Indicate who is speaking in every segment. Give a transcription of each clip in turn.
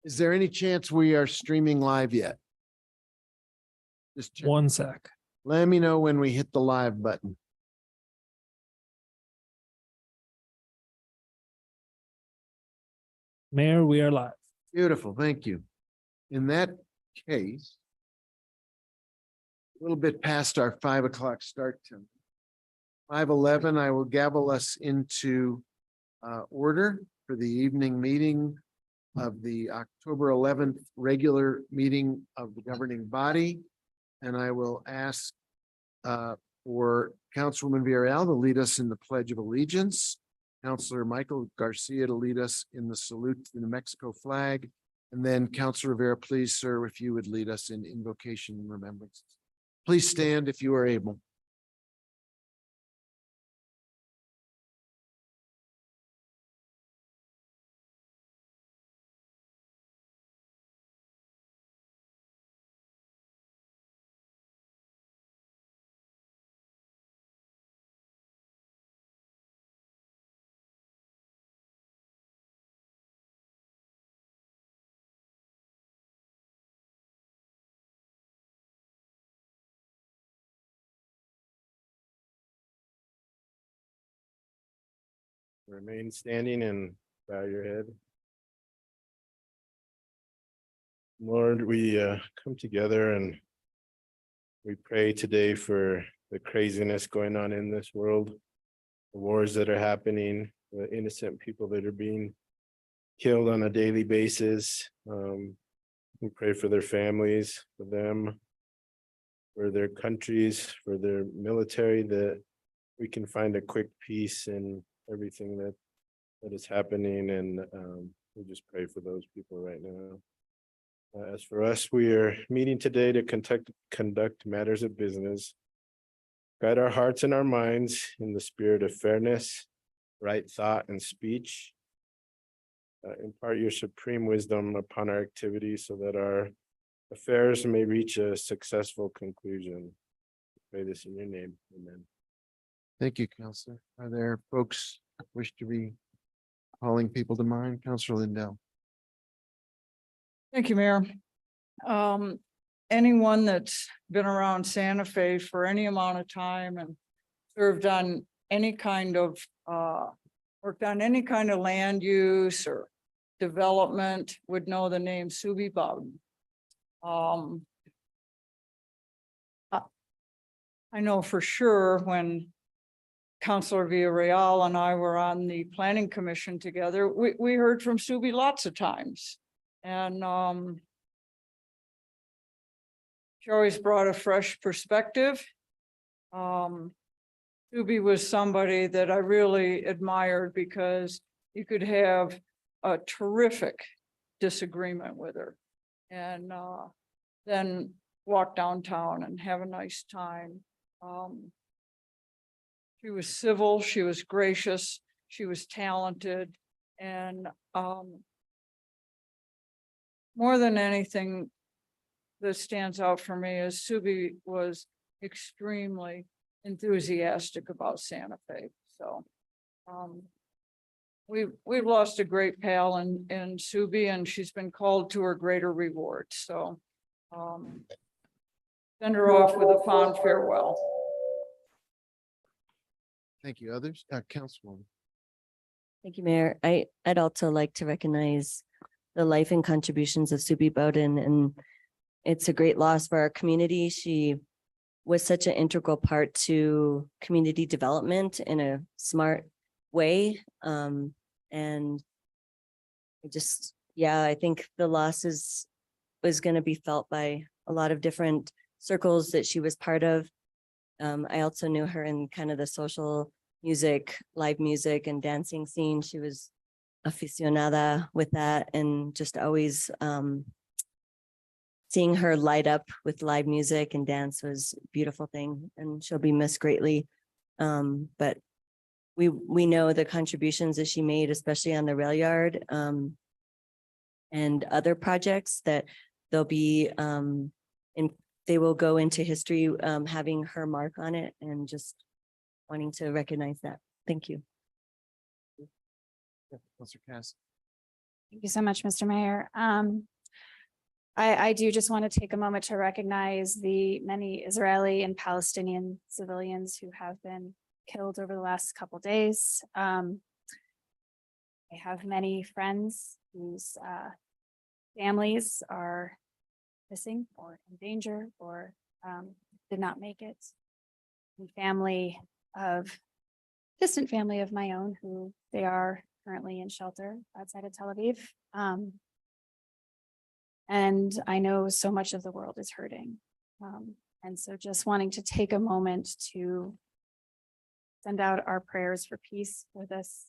Speaker 1: Is there any chance we are streaming live yet? Just check.
Speaker 2: 1 sec.
Speaker 1: Let me know when we hit the live button.
Speaker 2: Mayor, we are live.
Speaker 1: Beautiful, thank you. In that case, a little bit past our 5 o'clock start time. 5:11, I will gavel us into order for the evening meeting of the October 11th regular meeting of the governing body. And I will ask for Councilwoman Villarreal to lead us in the Pledge of Allegiance, Councilor Michael Garcia to lead us in the salute to the New Mexico flag, and then Councilor Rivera, please, sir, if you would lead us in invocation and remembrance. Please stand if you are able.
Speaker 3: Remain standing and bow your head. Lord, we come together and we pray today for the craziness going on in this world, the wars that are happening, the innocent people that are being killed on a daily basis. We pray for their families, for them, for their countries, for their military, that we can find a quick peace in everything that is happening, and we just pray for those people right now. As for us, we are meeting today to conduct matters of business. Guide our hearts and our minds in the spirit of fairness, right thought, and speech. Impart your supreme wisdom upon our activities so that our affairs may reach a successful conclusion. Pray this in your name. Amen.
Speaker 1: Thank you, Counselor. Are there folks who wish to be calling people to mind? Counselor Lindell.
Speaker 4: Thank you, Mayor. Anyone that's been around Santa Fe for any amount of time and served on any kind of, worked on any kind of land use or development would know the name Subi Bowden. I know for sure when Councilor Villarreal and I were on the planning commission together, we heard from Subi lots of times. And she always brought a fresh perspective. Subi was somebody that I really admired because you could have a terrific disagreement with her and then walk downtown and have a nice time. She was civil, she was gracious, she was talented, and more than anything that stands out for me is Subi was extremely enthusiastic about Santa Fe. So we've lost a great pal in Subi, and she's been called to her greater reward. So send her off with a fond farewell.
Speaker 1: Thank you. Others? Councilwoman.
Speaker 5: Thank you, Mayor. I'd also like to recognize the life and contributions of Subi Bowden, and it's a great loss for our community. She was such an integral part to community development in a smart way. And I think the loss is going to be felt by a lot of different circles that she was part of. I also knew her in kind of the social music, live music and dancing scene. She was aficionada with that, and just always seeing her light up with live music and dance was a beautiful thing, and she'll be missed greatly. But we know the contributions that she made, especially on the rail yard and other projects, that they'll be they will go into history having her mark on it, and just wanting to recognize that. Thank you.
Speaker 1: Councilor Cass.
Speaker 2: Thank you so much, Mr. Mayor. I do just want to take a moment to recognize the many Israeli and Palestinian civilians who have been killed over the last couple days. I have many friends whose families are missing or in danger or did not make it. And distant family of my own who they are currently in shelter outside of Tel Aviv. And I know so much of the world is hurting. And so just wanting to take a moment to send out our prayers for peace for this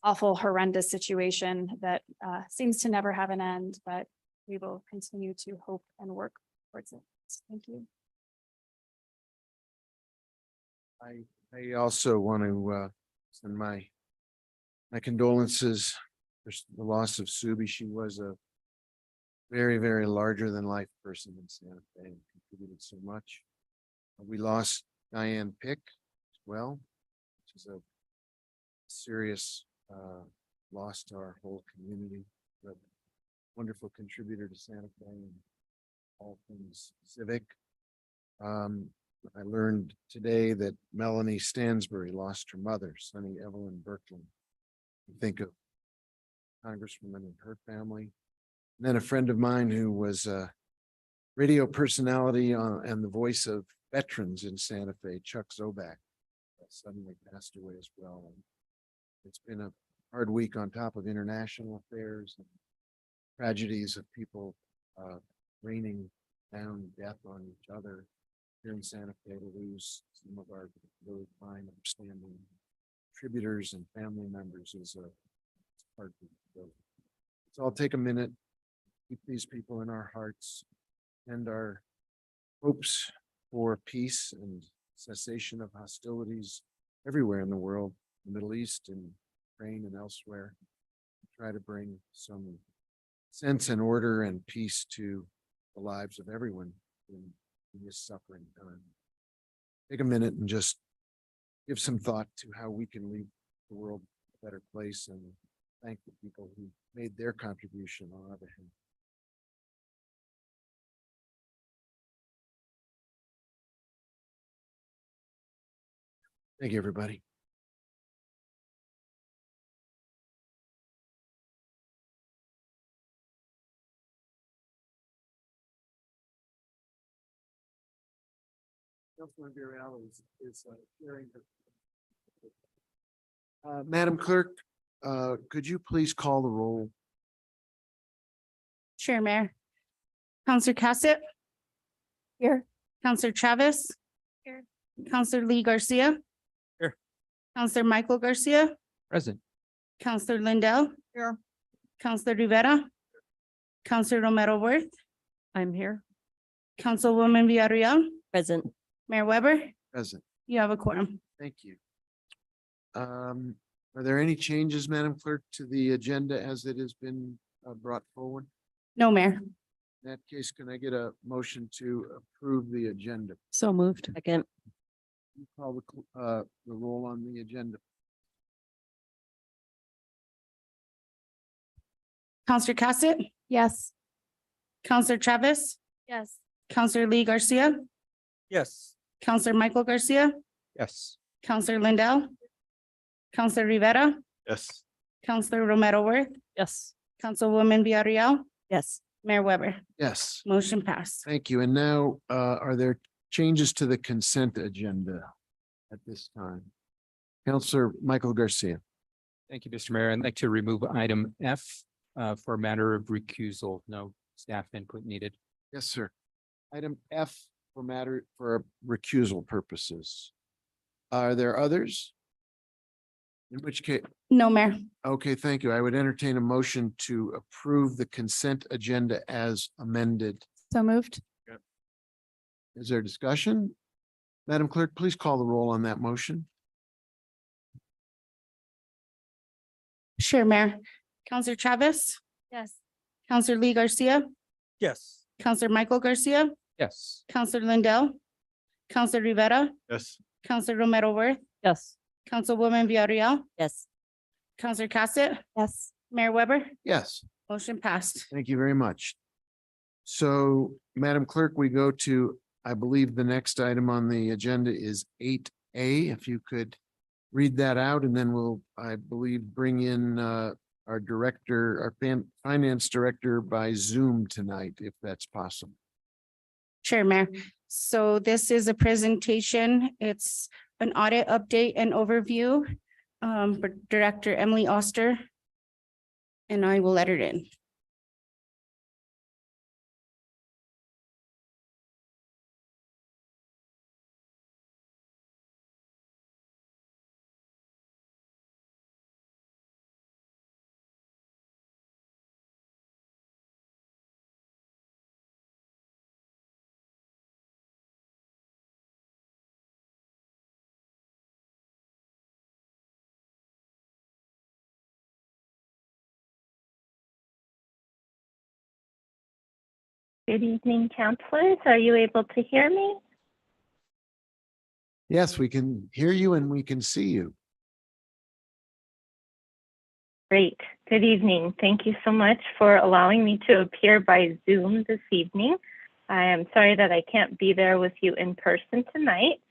Speaker 2: awful, horrendous situation that seems to never have an end, but we will continue to hope and work towards it. Thank you.
Speaker 1: I also want to send my condolences for the loss of Subi. She was a very, very larger than life person in Santa Fe and contributed so much. We lost Diane Pick as well, which is a serious loss to our whole community, but wonderful contributor to Santa Fe and all things civic. I learned today that Melanie Stansbury lost her mother, Sunny Evelyn Berkland. Think of Congresswoman and her family. And then a friend of mine who was a radio personality and the voice of veterans in Santa Fe, Chuck Zobak, suddenly passed away as well. And it's been a hard week on top of international affairs and tragedies of people raining down death on each other here in Santa Fe, to lose some of our really fine, upstanding contributors and family members is a hard thing to do. So I'll take a minute, keep these people in our hearts and our hopes for peace and cessation of hostilities everywhere in the world, the Middle East and Ukraine and elsewhere. Try to bring some sense and order and peace to the lives of everyone in this suffering time. Take a minute and just give some thought to how we can leave the world a better place, and thank the people who made their contribution on our behalf. Thank you, everybody. Councilman Villarreal is sharing her. Madam Clerk, could you please call the roll?
Speaker 6: Sure, Mayor. Counselor Cassett. Here. Counselor Travis.
Speaker 2: Here.
Speaker 6: Counselor Lee Garcia.
Speaker 7: Here.
Speaker 6: Counselor Michael Garcia.
Speaker 7: Present.
Speaker 6: Counselor Lindell.
Speaker 4: Here.
Speaker 6: Counselor Rivera. Counselor Romero Worth.
Speaker 5: I'm here.
Speaker 6: Councilwoman Villarreal.
Speaker 5: Present.
Speaker 6: Mayor Weber.
Speaker 1: Present.
Speaker 6: You have a quorum.
Speaker 1: Thank you. Are there any changes, Madam Clerk, to the agenda as it has been brought forward?
Speaker 6: No, Mayor.
Speaker 1: In that case, can I get a motion to approve the agenda?
Speaker 5: So moved. Second.
Speaker 1: You call the roll on the agenda.
Speaker 6: Counselor Cassett.
Speaker 2: Yes.
Speaker 6: Counselor Travis.
Speaker 2: Yes.
Speaker 6: Counselor Lee Garcia.
Speaker 7: Yes.
Speaker 6: Counselor Michael Garcia.
Speaker 7: Yes.
Speaker 6: Counselor Lindell. Counselor Rivera.
Speaker 3: Yes.
Speaker 6: Counselor Romero Worth.
Speaker 5: Yes.
Speaker 6: Councilwoman Villarreal.
Speaker 5: Yes.
Speaker 6: Mayor Weber.
Speaker 1: Yes,
Speaker 6: Motion passed.
Speaker 1: thank you. And now, are there changes to the consent agenda at this time? Counselor Michael Garcia.
Speaker 7: Thank you, Mr. Mayor. I'd like to remove item F for a matter of recusal. No staff input needed.
Speaker 1: Yes, sir. Item F for recusal purposes. Are there others? In which case,
Speaker 6: No, Mayor.
Speaker 1: okay, thank you. I would entertain a motion to approve the consent agenda as amended.
Speaker 2: So moved.
Speaker 1: Is there discussion? Madam Clerk, please call the roll on that motion.
Speaker 6: Sure, Mayor. Counselor Travis.
Speaker 2: Yes.
Speaker 6: Counselor Lee Garcia.
Speaker 7: Yes.
Speaker 6: Counselor Michael Garcia.
Speaker 7: Yes.
Speaker 6: Counselor Lindell. Counselor Rivera.
Speaker 3: Yes.
Speaker 6: Counselor Romero Worth.
Speaker 5: Yes.
Speaker 6: Councilwoman Villarreal.
Speaker 5: Yes.
Speaker 6: Counselor Cassett.
Speaker 2: Yes.
Speaker 6: Mayor Weber,
Speaker 1: Yes.
Speaker 6: motion passed.
Speaker 1: Thank you very much. So, Madam Clerk, we go to, I believe the next item on the agenda is 8A. If you could read that out, and then we'll, I believe, bring in our director, our finance director by Zoom tonight, if that's possible.
Speaker 6: Sure, Mayor. So this is a presentation. It's an audit update and overview for Director Emily Oster. And I will let her in.
Speaker 8: Good evening, counselors. Are you able to hear me?
Speaker 1: Yes, we can hear you and we can see you.
Speaker 8: Great. Good evening. Thank you so much for allowing me to appear by Zoom this evening. I am sorry that I can't be there with you in person tonight,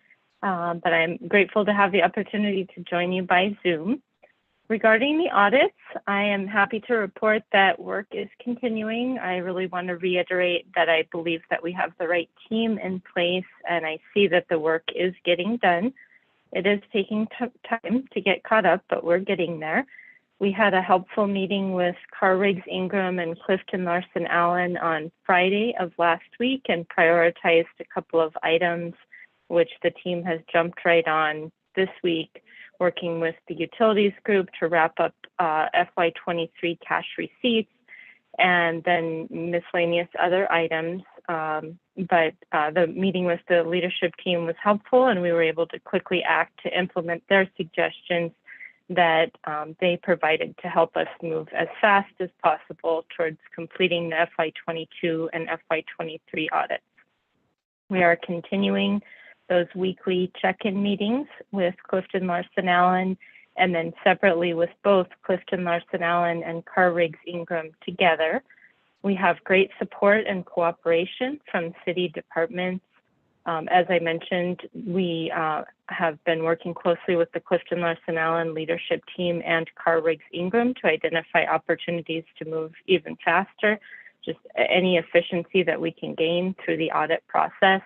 Speaker 8: but I'm grateful to have the opportunity to join you by Zoom. Regarding the audits, I am happy to report that work is continuing. I really want to reiterate that I believe that we have the right team in place, and I see that the work is getting done. It is taking time to get caught up, but we're getting there. We had a helpful meeting with Carr Riggs Ingram and Clifton Larson Allen on Friday of last week and prioritized a couple of items, which the team has jumped right on this week, working with the utilities group to wrap up FY23 cash receipts and then miscellaneous other items. But the meeting with the leadership team was helpful, and we were able to quickly act to implement their suggestions that they provided to help us move as fast as possible towards completing the FY22 and FY23 audits. We are continuing those weekly check-in meetings with Clifton Larson Allen, and then separately with both Clifton Larson Allen and Carr Riggs Ingram together. We have great support and cooperation from city departments. As I mentioned, we have been working closely with the Clifton Larson Allen leadership team and Carr Riggs Ingram to identify opportunities to move even faster, just any efficiency that we can gain through the audit process.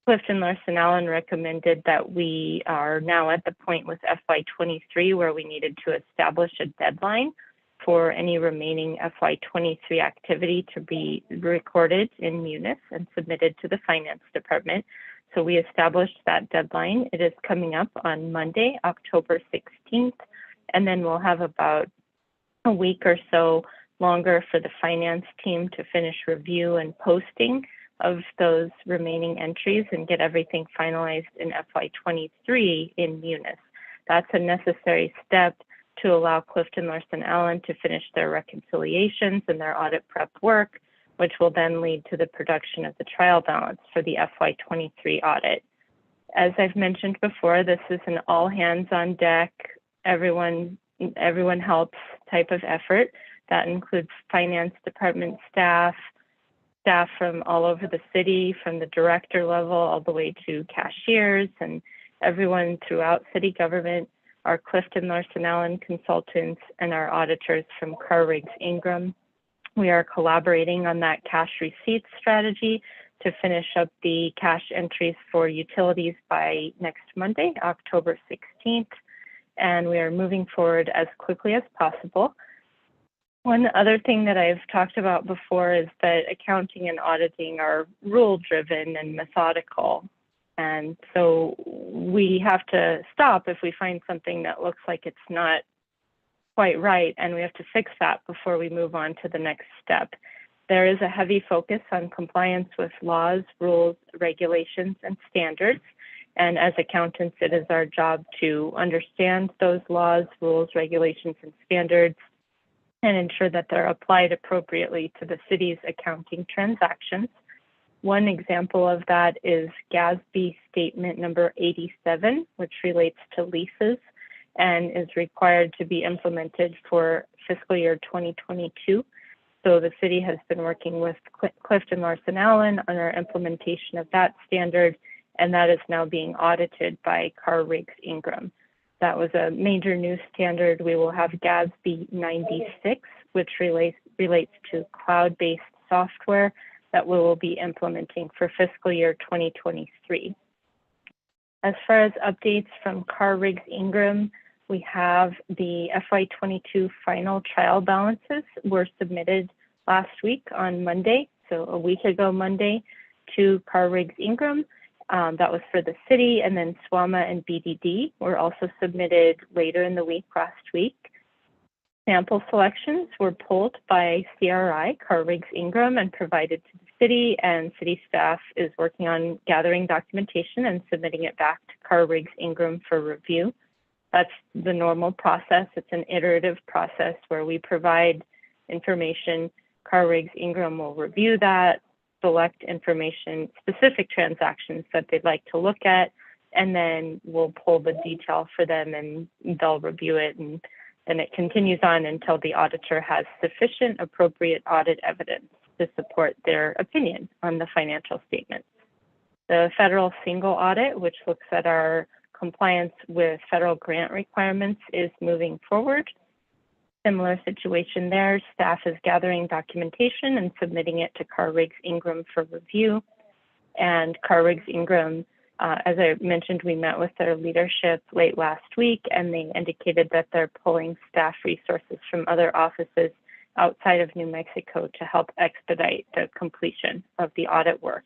Speaker 8: Clifton Larson Allen recommended that we are now at the point with FY23 where we needed to establish a deadline for any remaining FY23 activity to be recorded in Munis and submitted to the finance department. So we established that deadline. It is coming up on Monday, October 16th, and then we'll have about a week or so longer for the finance team to finish review and posting of those remaining entries and get everything finalized in FY23 in Munis. That's a necessary step to allow Clifton Larson Allen to finish their reconciliations and their audit prep work, which will then lead to the production of the trial balance for the FY23 audit. As I've mentioned before, this is an all hands on deck, everyone helps type of effort. That includes finance department staff from all over the city, from the director level all the way to cashiers and everyone throughout city government, our Clifton Larson Allen consultants, and our auditors from Carr Riggs Ingram. We are collaborating on that cash receipts strategy to finish up the cash entries for utilities by next Monday, October 16th, and we are moving forward as quickly as possible. One other thing that I've talked about before is that accounting and auditing are rule-driven and methodical. And so we have to stop if we find something that looks like it's not quite right, and we have to fix that before we move on to the next step. There is a heavy focus on compliance with laws, rules, regulations, and standards. And as accountants, it is our job to understand those laws, rules, regulations, and standards and ensure that they're applied appropriately to the city's accounting transactions. One example of that is GASB statement number 87, which relates to leases. and is required to be implemented for fiscal year 2022. So the city has been working with Clifton Larson Allen on our implementation of that standard, and that is now being audited by Carr Riggs Ingram. That was a major new standard. We will have GASB 96, which relates to cloud-based software that we will be implementing for fiscal year 2023. As far as updates from Carr Riggs Ingram, we have the FY22 final trial balances were submitted last week on Monday, so a week ago Monday, to Carr Riggs Ingram. That was for the city, and then SWAMA and BDD were also submitted later in the week last week. Sample selections were pulled by CRI, Carr Riggs Ingram, and provided to the city, and city staff is working on gathering documentation and submitting it back to Carr Riggs Ingram for review. That's the normal process. It's an iterative process where we provide information. Carr Riggs Ingram will review that, select information, specific transactions that they'd like to look at, and then we'll pull the detail for them and they'll review it. And then it continues on until the auditor has sufficient appropriate audit evidence to support their opinion on the financial statements. The federal single audit, which looks at our compliance with federal grant requirements, is moving forward. Similar situation there. Staff is gathering documentation and submitting it to Carr Riggs Ingram for review. And Carr Riggs Ingram, as I mentioned, we met with their leadership late last week, and they indicated that they're pulling staff resources from other offices outside of New Mexico to help expedite the completion of the audit work.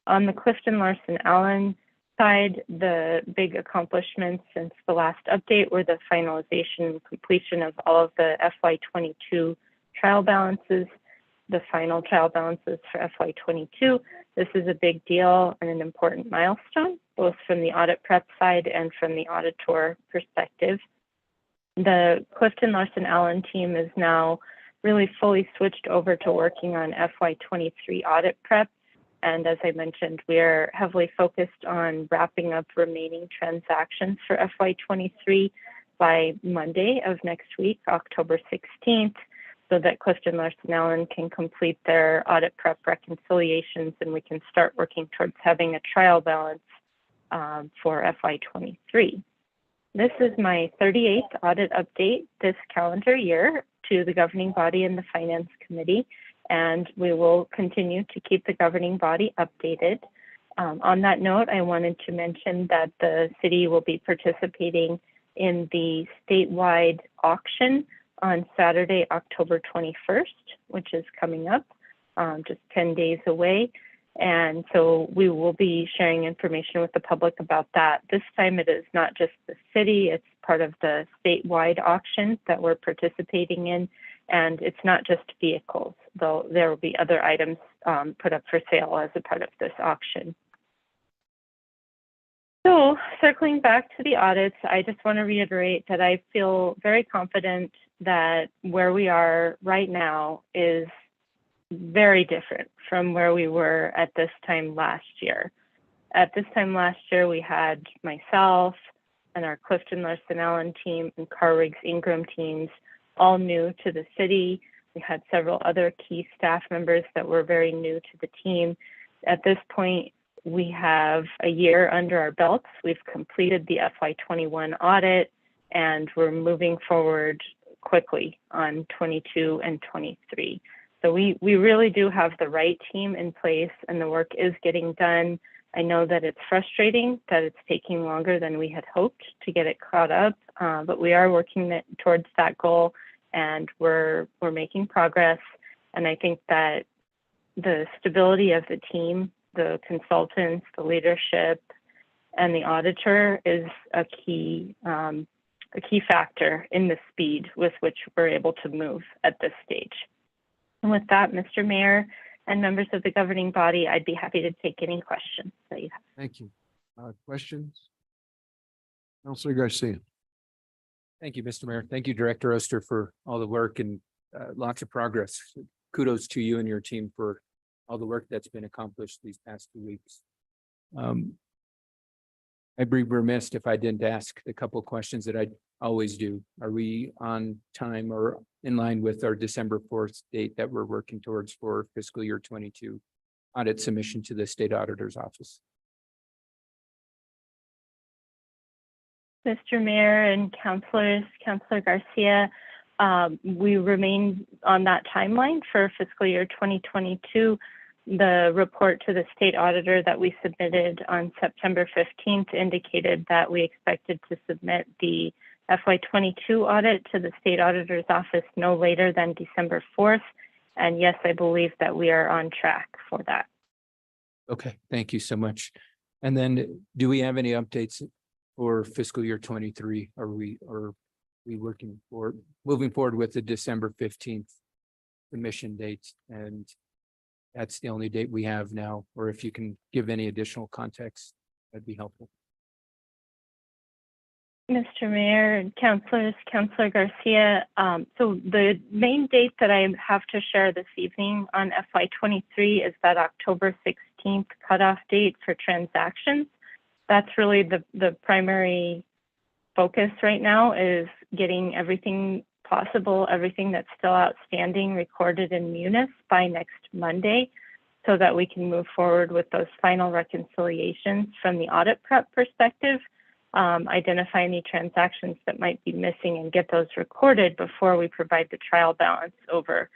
Speaker 8: On the Clifton Larson Allen side, the big accomplishments since the last update were the finalization and completion of all of the FY22 trial balances, the final trial balances for FY22. This is a big deal and an important milestone, both from the audit prep side and from the auditor perspective. The Clifton Larson Allen team is now really fully switched over to working on FY23 audit prep. And as I mentioned, we're heavily focused on wrapping up remaining transactions for FY23 by Monday of next week, October 16th, so that Clifton Larson Allen can complete their audit prep reconciliations and we can start working towards having a trial balance for FY23. This is my 38th audit update this calendar year to the governing body and the finance committee, and we will continue to keep the governing body updated. On that note, I wanted to mention that the city will be participating in the statewide auction on Saturday, October 21st, which is coming up, just 10 days away. And so we will be sharing information with the public about that. This time it is not just the city, it's part of the statewide auction that we're participating in. And it's not just vehicles, though there will be other items put up for sale as a part of this auction. So circling back to the audits, I just want to reiterate that I feel very confident that where we are right now is very different from where we were at this time last year. At this time last year, we had myself and our Clifton Larson Allen team and Carr Riggs Ingram teams all new to the city. We had several other key staff members that were very new to the team. At this point, we have a year under our belts. We've completed the FY21 audit and we're moving forward quickly on 22 and 23. So we really do have the right team in place and the work is getting done. I know that it's frustrating that it's taking longer than we had hoped to get it caught up, but we are working towards that goal and we're making progress. And I think that the stability of the team, the consultants, the leadership, and the auditor is a key factor in the speed with which we're able to move at this stage. And with that, Mr. Mayor and members of the governing body, I'd be happy to take any questions that you have.
Speaker 1: Thank you. Questions? Councilor Garcia.
Speaker 7: Thank you, Mr. Mayor. Thank you, Director Oster, for all the work and lots of progress. Kudos to you and your team for all the work that's been accomplished these past 2 weeks. I'd be remiss if I didn't ask a couple of questions that I always do. Are we on time or in line with our December 4th date that we're working towards for fiscal year 22 audit submission to the state auditor's office?
Speaker 8: Mr. Mayor and councilors, Councilor Garcia, we remain on that timeline for fiscal year 2022. The report to the state auditor that we submitted on September 15th indicated that we expected to submit the FY22 audit to the state auditor's office no later than December 4th. And yes, I believe that we are on track for that.
Speaker 7: Okay, thank you so much. And then do we have any updates for fiscal year 23? Are we working for moving forward with the December 15th submission date? And that's the only date we have now, or if you can give any additional context, that'd be helpful.
Speaker 8: Mr. Mayor and councilors, Councilor Garcia, so the main date that I have to share this evening on FY23 is that October 16th cutoff date for transactions. That's really the primary focus right now, is getting everything possible, everything that's still outstanding recorded in Munis by next Monday, so that we can move forward with those final reconciliations from the audit prep perspective, identify any transactions that might be missing and get those recorded before we provide the trial balance over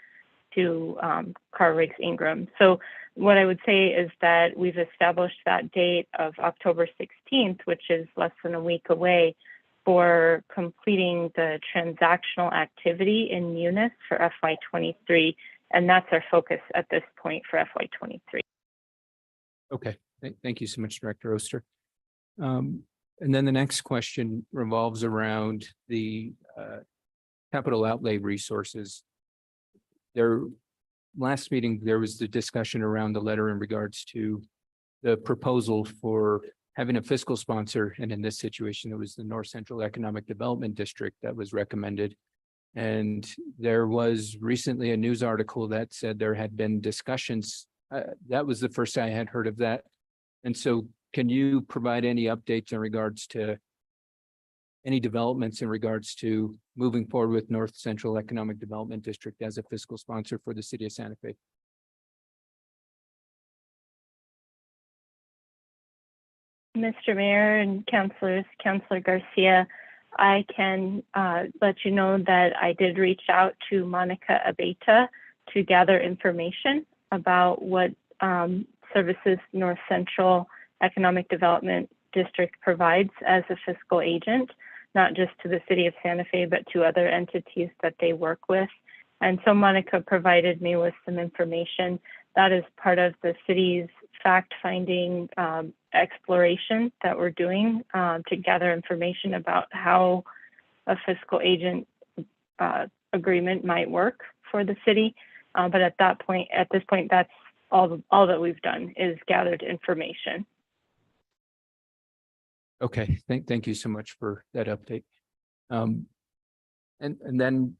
Speaker 8: to Carr Riggs Ingram. So what I would say is that we've established that date of October 16th, which is less than a week away, for completing the transactional activity in Munis for FY23. And that's our focus at this point for FY23.
Speaker 7: Okay, thank you so much, Director Oster. And then the next question revolves around the capital outlay resources. Last meeting, there was the discussion around the letter in regards to the proposal for having a fiscal sponsor. And in this situation, it was the North Central Economic Development District that was recommended. And there was recently a news article that said there had been discussions. That was the first I had heard of that. And so can you provide any updates in regards to any developments in regards to moving forward with North Central Economic Development District as a fiscal sponsor for the city of Santa Fe?
Speaker 8: Mr. Mayor and councilors, Councilor Garcia, I can let you know that I did reach out to Monica Abeta to gather information about what services North Central Economic Development District provides as a fiscal agent, not just to the city of Santa Fe, but to other entities that they work with. And so Monica provided me with some information that is part of the city's fact-finding exploration that we're doing to gather information about how a fiscal agent agreement might work for the city. But at this point, that's all that we've done, is gathered information.
Speaker 7: Okay, thank you so much for that update. And then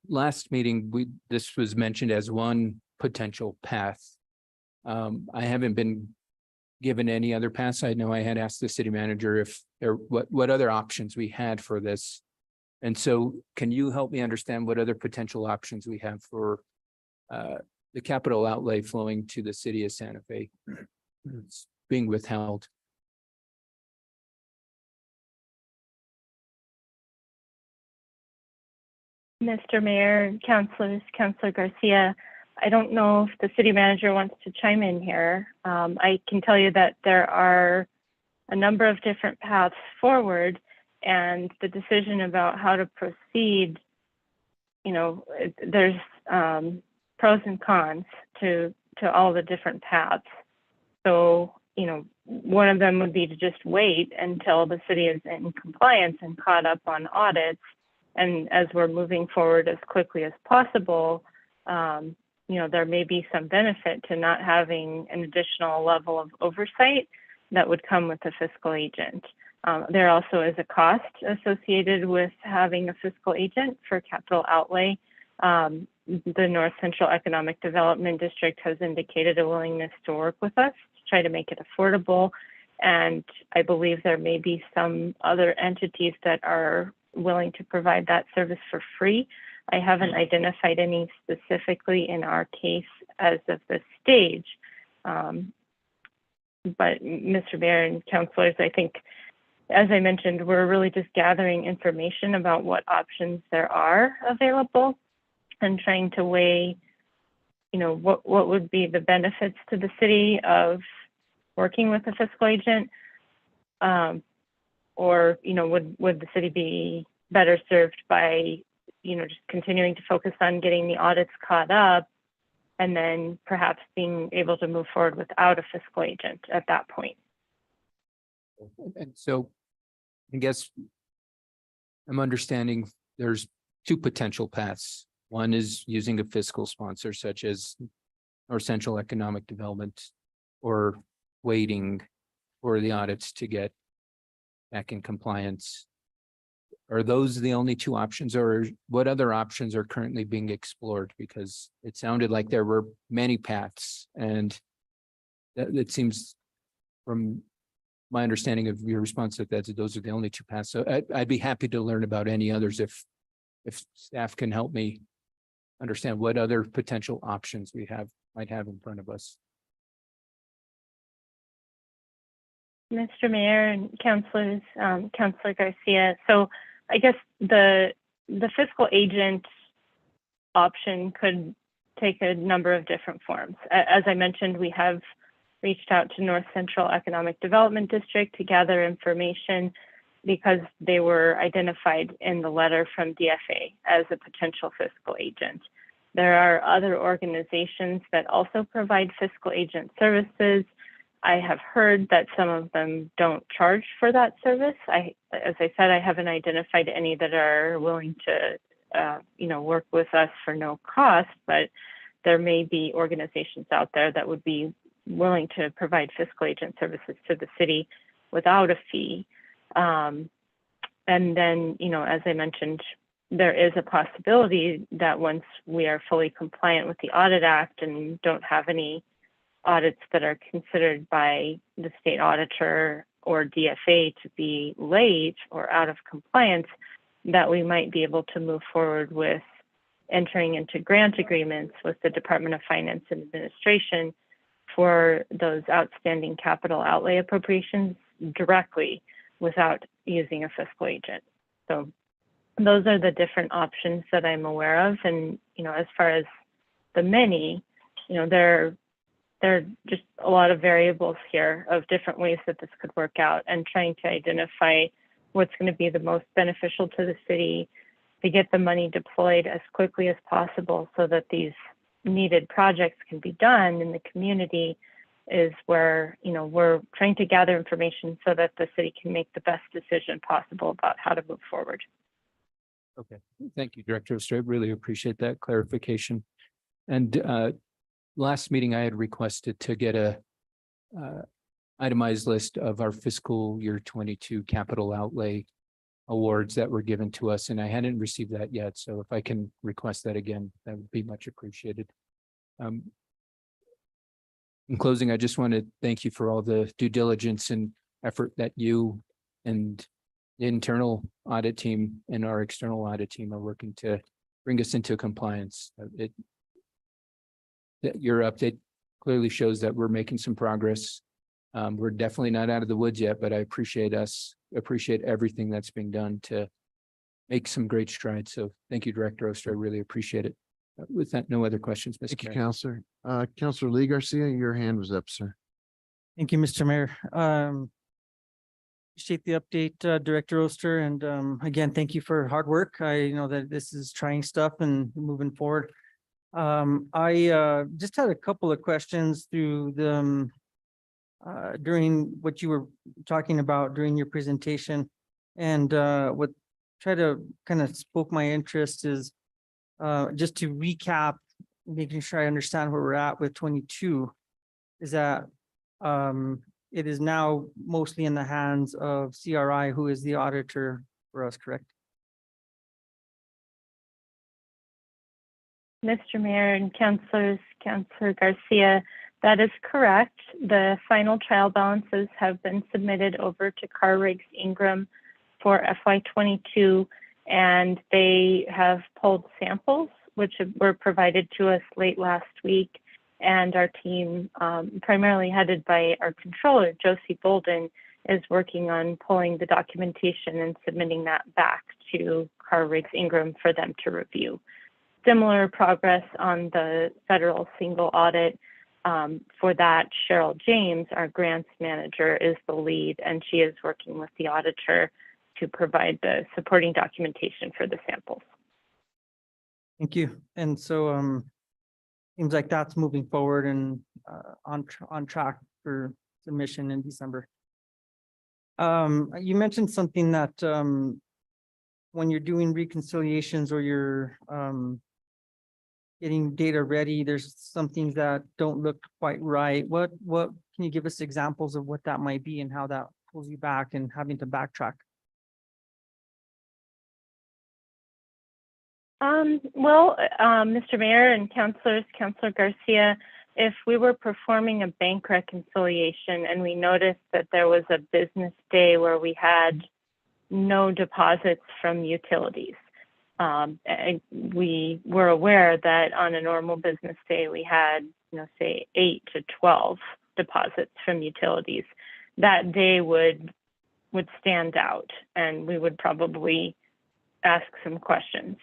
Speaker 7: last meeting, this was mentioned as one potential path. I haven't been given any other paths. I know I had asked the city manager what other options we had for this. And so can you help me understand what other potential options we have for the capital outlay flowing to the city of Santa Fe? It's being withheld.
Speaker 8: Mr. Mayor, councilors, Councilor Garcia, I don't know if the city manager wants to chime in here. I can tell you that there are a number of different paths forward, and the decision about how to proceed, there's pros and cons to all the different paths. So, one of them would be to just wait until the city is in compliance and caught up on audits. And as we're moving forward as quickly as possible, there may be some benefit to not having an additional level of oversight that would come with a fiscal agent. There also is a cost associated with having a fiscal agent for capital outlay. The North Central Economic Development District has indicated a willingness to work with us to try to make it affordable. And I believe there may be some other entities that are willing to provide that service for free. I haven't identified any specifically in our case as of this stage. But Mr. Mayor and councilors, I think, as I mentioned, we're really just gathering information about what options there are available and trying to weigh, you know, what would be the benefits to the city of working with a fiscal agent, or, you know, would the city be better served by, you know, just continuing to focus on getting the audits caught up and then perhaps being able to move forward without a fiscal agent at that point.
Speaker 7: And so I guess I'm understanding there's two potential paths. One is using a fiscal sponsor such as North Central Economic Development, or waiting for the audits to get back in compliance. Are those the only two options, or what other options are currently being explored? Because it sounded like there were many paths, and that it seems from my understanding of your response that those are the only two paths. So I'd be happy to learn about any others if staff can help me understand what other potential options we might have in front of us.
Speaker 8: Mr. Mayor and councilors, Councilor Garcia. So I guess the fiscal agent option could take a number of different forms. As I mentioned, we have reached out to North Central Economic Development District to gather information because they were identified in the letter from DFA as a potential fiscal agent. There are other organizations that also provide fiscal agent services. I have heard that some of them don't charge for that service. As I said, I haven't identified any that are willing to, you know, work with us for no cost, but there may be organizations out there that would be willing to provide fiscal agent services to the city without a fee. And then, you know, as I mentioned, there is a possibility that once we are fully compliant with the Audit Act and don't have any audits that are considered by the state auditor or DFA to be late or out of compliance, that we might be able to move forward with entering into grant agreements with the Department of Finance and Administration for those outstanding capital outlay appropriations directly without using a fiscal agent. So those are the different options that I'm aware of. And, you know, as far as the many, you know, there are just a lot of variables here of different ways that this could work out, and trying to identify what's going to be the most beneficial to the city to get the money deployed as quickly as possible so that these needed projects can be done in the community is where, you know, we're trying to gather information so that the city can make the best decision possible about how to move forward.
Speaker 7: Okay, thank you, Director Oster. Really appreciate that clarification. And last meeting, I had requested to get a itemized list of our fiscal year 22 capital outlay awards that were given to us, and I hadn't received that yet. So if I can request that again, that would be much appreciated. In closing, I just want to thank you for all the due diligence and effort that you and the internal audit team and our external audit team are working to bring us into compliance. That your update clearly shows that we're making some progress. We're definitely not out of the woods yet, but I appreciate everything that's being done to make some great strides. So thank you, Director Oster. I really appreciate it. With that, no other questions, Mr.
Speaker 1: Thank you,
Speaker 7: Chair.
Speaker 1: Counselor. Counselor Lee Garcia, your hand was up, sir.
Speaker 9: Thank you, Mr. Mayor. Appreciate the update, Director Oster, and again, thank you for hard work. I know that this is trying stuff and moving forward. I just had a couple of questions through the during what you were talking about during your presentation, and what try to kind of spoke my interest is just to recap, making sure I understand where we're at with 22, is that it is now mostly in the hands of CRI, who is the auditor for us, correct?
Speaker 8: Mr. Mayor and councilors, Councilor Garcia, That is correct. The final trial balances have been submitted over to Carr Riggs Ingram for FY22, and they have pulled samples, which were provided to us late last week. And our team, primarily headed by our controller, Josie Bolden, is working on pulling the documentation and submitting that back to Carr Riggs Ingram for them to review. Similar progress on the federal single audit. For that, Cheryl James, our grants manager, is the lead, and she is working with the auditor to provide the supporting documentation for the samples.
Speaker 9: Thank you. And so seems like that's moving forward and on track for submission in December. You mentioned something that when you're doing reconciliations or you're getting data ready, there's some things that don't look quite right. What can you give us examples of what that might be and how that pulls you back and having to backtrack?
Speaker 8: Mr. Mayor and councilors, Councilor Garcia, if we were performing a bank reconciliation and we noticed that there was a business day where we had no deposits from utilities, and we were aware that on a normal business day we had, say 8 to 12 deposits from utilities, that day would stand out, and we would probably ask some questions.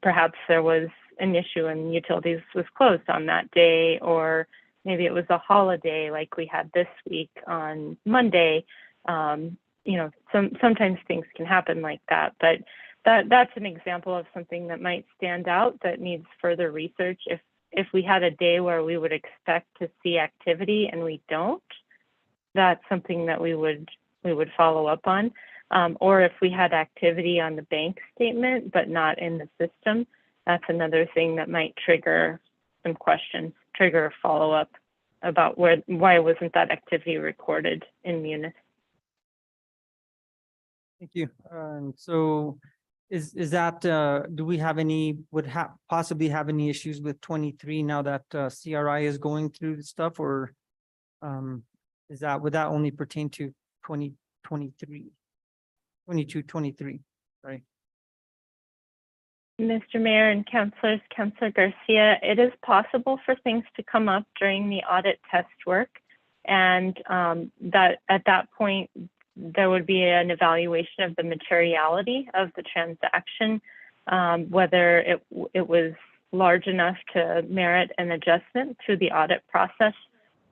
Speaker 8: Perhaps there was an issue and utilities was closed on that day, or maybe it was a holiday like we had this week on Monday. Sometimes things can happen like that, but that's an example of something that might stand out that needs further research. If we had a day where we would expect to see activity and we don't, that's something that we would follow up on. Or if we had activity on the bank statement, but not in the system, that's another thing that might trigger some questions, trigger a follow-up about why wasn't that activity recorded in Munis.
Speaker 9: Thank you. So is that, do we have any, possibly have any issues with 23 now that CRI is going through the stuff, or would that only pertain to 2023? 22, 23, sorry.
Speaker 8: Mr. Mayor and councilors, Councilor Garcia, it is possible for things to come up during the audit test work, and that at that point there would be an evaluation of the materiality of the transaction, whether it was large enough to merit an adjustment through the audit process.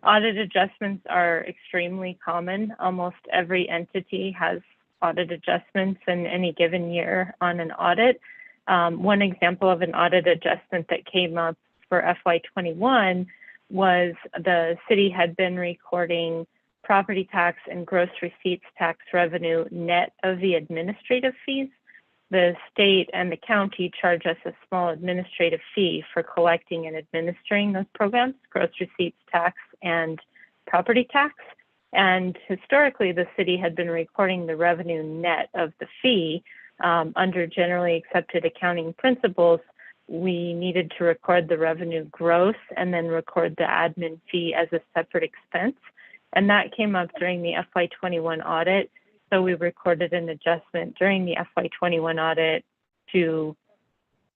Speaker 8: Audit adjustments are extremely common. Almost every entity has audit adjustments in any given year on an audit. One example of an audit adjustment that came up for FY21 was the city had been recording property tax and gross receipts tax revenue net of the administrative fees. The state and the county charge us a small administrative fee for collecting and administering those programs, gross receipts tax and property tax. And historically, the city had been recording the revenue net of the fee. Under generally accepted accounting principles, we needed to record the revenue gross and then record the admin fee as a separate expense. And that came up during the FY21 audit. So we recorded an adjustment during the FY21 audit to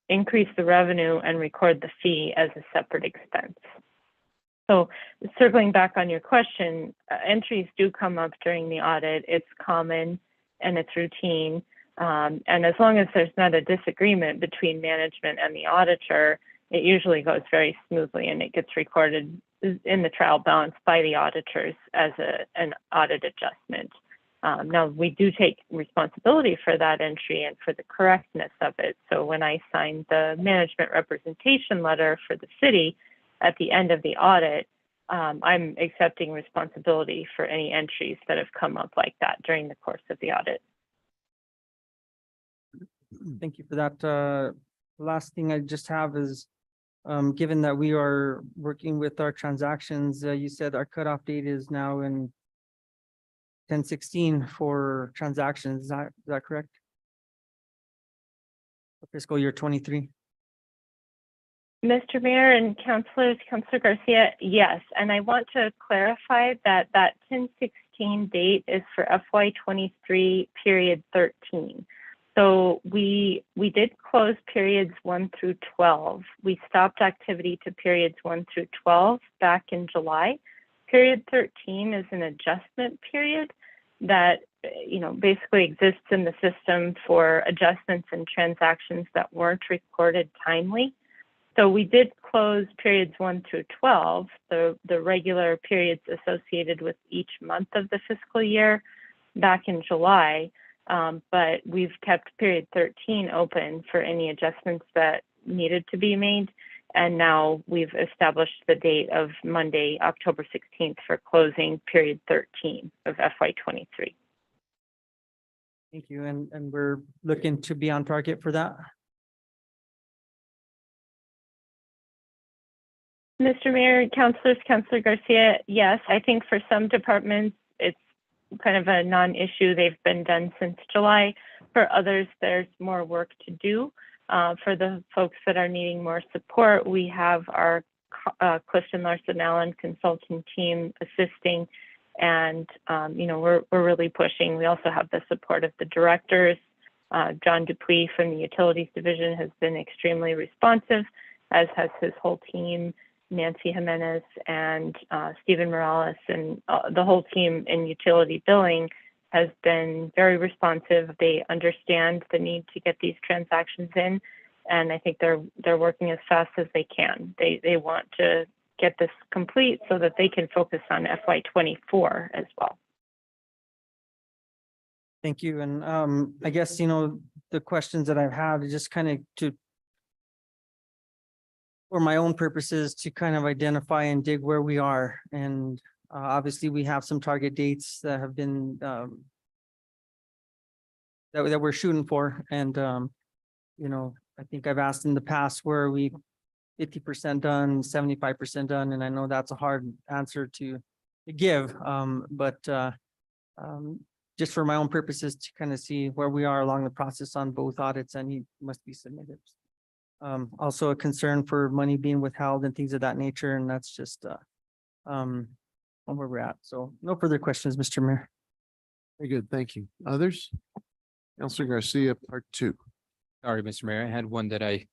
Speaker 8: increase the revenue and record the fee as a separate expense. So circling back on your question, entries do come up during the audit. It's common and it's routine. And as long as there's not a disagreement between management and the auditor, it usually goes very smoothly and it gets recorded in the trial balance by the auditors as an audit adjustment. Now, we do take responsibility for that entry and for the correctness of it. So when I signed the management representation letter for the city at the end of the audit, I'm accepting responsibility for any entries that have come up like that during the course of the audit.
Speaker 9: Thank you for that. Last thing I just have is, given that we are working with our transactions, you said our cutoff date is now in 10/16 for transactions. Is that correct? For fiscal year 23.
Speaker 8: Mr. Mayor and councilors, Councilor Garcia, yes, and I want to clarify that that 10/16 date is for FY 23 period 13. So we did close periods 1 through 12. We stopped activity to periods 1 through 12 back in July. Period 13 is an adjustment period that basically exists in the system for adjustments and transactions that weren't recorded timely. So we did close periods 1 through 12, the regular periods associated with each month of the fiscal year back in July. But we've kept period 13 open for any adjustments that needed to be made. And now we've established the date of Monday, October 16th for closing period 13 of FY 23.
Speaker 9: Thank you. And we're looking to be on target for that.
Speaker 8: Mr. Mayor, councilors, Councilor Garcia, yes, I think for some departments, it's kind of a non-issue. They've been done since July. For others, there's more work to do. For the folks that are needing more support, we have our Clifton Larson Allen consulting team assisting, and we're really pushing. We also have the support of the directors. John Dupuis from the Utilities Division has been extremely responsive, as has his whole team. Nancy Jimenez and Stephen Morales and the whole team in utility billing has been very responsive. They understand the need to get these transactions in, and I think they're working as fast as they can. They want to get this complete so that they can focus on FY 24 as well.
Speaker 9: Thank you. And I guess, the questions that I've had are just kind of for my own purposes to kind of identify and dig where we are. And obviously we have some target dates that have been that we're shooting for. And I think I've asked in the past where we 50% done, 75% done, and I know that's a hard answer to give. But just for my own purposes to kind of see where we are along the process on both audits and he must be submitted. Also a concern for money being withheld and things of that nature, and that's just where we're at. So no further questions, Mr. Mayor.
Speaker 1: Very good. Thank you. Others? Councilor Garcia, part 2.
Speaker 7: Sorry, Mr. Mayor, I had one that I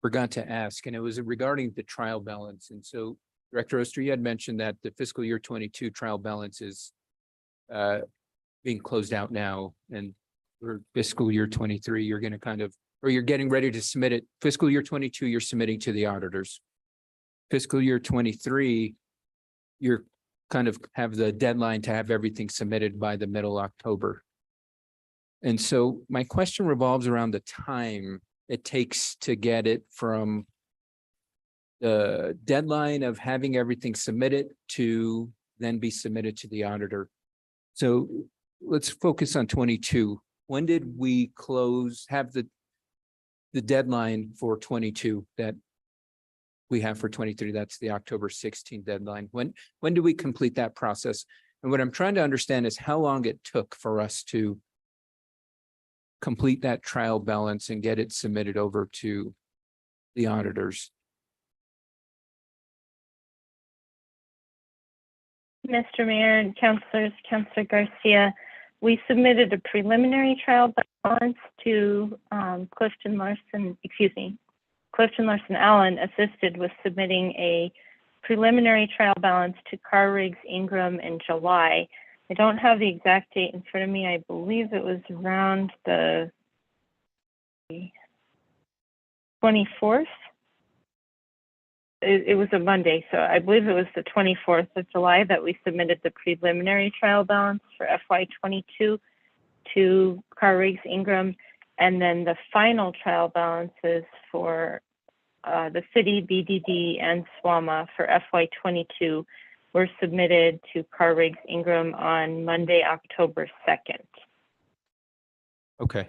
Speaker 7: forgot to ask, and it was regarding the trial balance. And so Director Oster, you had mentioned that the fiscal year 22 trial balance is being closed out now, and for fiscal year 23, you're going to you're getting ready to submit it. Fiscal year 22, you're submitting to the auditors. Fiscal year 23, you're kind of have the deadline to have everything submitted by the middle October. And so my question revolves around the time it takes to get it from the deadline of having everything submitted to then be submitted to the auditor. So let's focus on 22. When did we have the deadline for 22 that we have for 23? That's the October 16th deadline. When do we complete that process? And what I'm trying to understand is how long it took for us to complete that trial balance and get it submitted over to the auditors.
Speaker 8: Mr. Mayor and councilors, Councilor Garcia, we submitted a preliminary trial balance to Clifton Larson Allen assisted with submitting a preliminary trial balance to Carr Riggs Ingram in July. I don't have the exact date in front of me. I believe it was around the 24th. It was a Monday, so I believe it was the 24th of July that we submitted the preliminary trial balance for FY 22 to Carr Riggs Ingram, and then the final trial balances for the city, BDD, and SWAMA for FY 22 were submitted to Carr Riggs Ingram on Monday, October 2nd.
Speaker 7: Okay.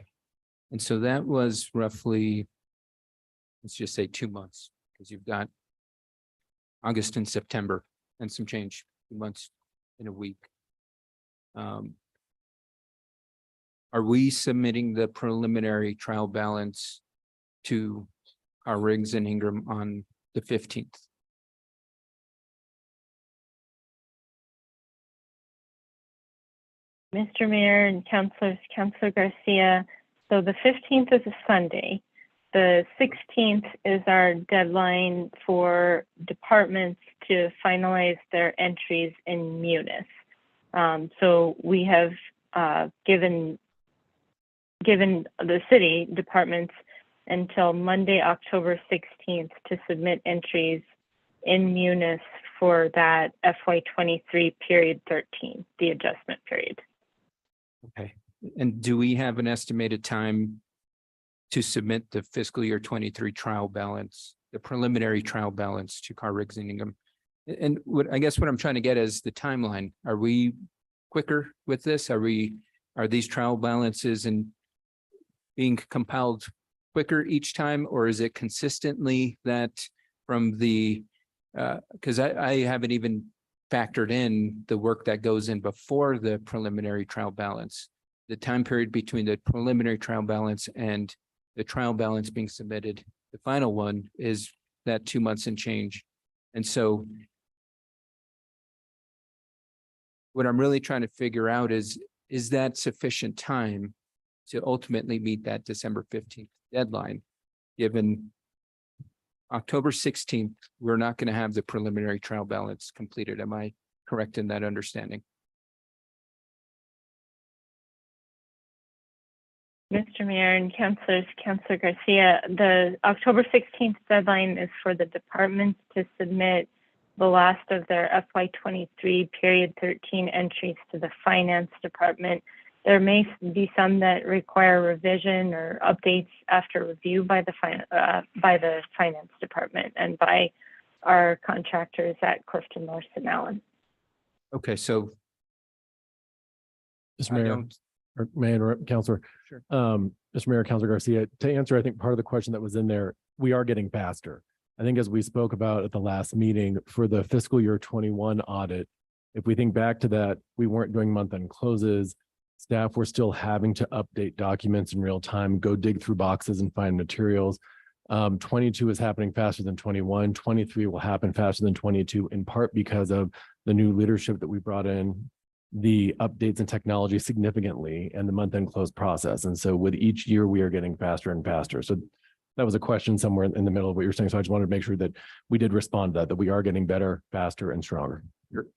Speaker 7: And so that was roughly, let's just say 2 months, because you've got August and September and some change, 2 months in a week. Are we submitting the preliminary trial balance to our Riggs and Ingram on the 15th.
Speaker 8: Mr. Mayor and councilors, Councilor Garcia, so the 15th is a Sunday. The 16th is our deadline for departments to finalize their entries in Munis. So we have given the city departments until Monday, October 16th to submit entries in Munis for that FY23 period 13, the adjustment period.
Speaker 7: Okay. And do we have an estimated time to submit the fiscal year 23 trial balance, the preliminary trial balance to Carr Riggs and Ingham? And what I guess what I'm trying to get is the timeline. Are we quicker with this? Are these trial balances and being compiled quicker each time, or is it consistently that from the because I haven't even factored in the work that goes in before the preliminary trial balance, the time period between the preliminary trial balance and the trial balance being submitted. The final one is that 2 months and change. And so what I'm really trying to figure out is that sufficient time to ultimately meet that December 15th deadline, given October 16th, we're not going to have the preliminary trial balance completed. Am I correct in that understanding?
Speaker 8: Mr. Mayor and councilors, Councilor Garcia, the October 16th deadline is for the departments to submit the last of their FY23 period 13 entries to the finance department. There may be some that require revision or updates after review by the finance department and by our contractors at Clifton North and Allen.
Speaker 7: Okay, so
Speaker 10: Mr.
Speaker 7: I
Speaker 10: Mayor,
Speaker 7: don't,
Speaker 10: or May I interrupt, Counselor?
Speaker 7: Sure.
Speaker 10: Mr. Mayor, Counselor Garcia, to answer, I think part of the question that was in there, we are getting faster. I think as we spoke about at the last meeting for the fiscal year 21 audit, if we think back to that, we weren't doing month-end closes. Staff were still having to update documents in real time, go dig through boxes and find materials. 22 is happening faster than 21. 23 will happen faster than 22, in part because of the new leadership that we brought in, the updates in technology significantly, and the month-end close process. And so with each year, we are getting faster and faster. So that was a question somewhere in the middle of what you're saying. So I just wanted to make sure that we did respond to that we are getting better, faster, and stronger.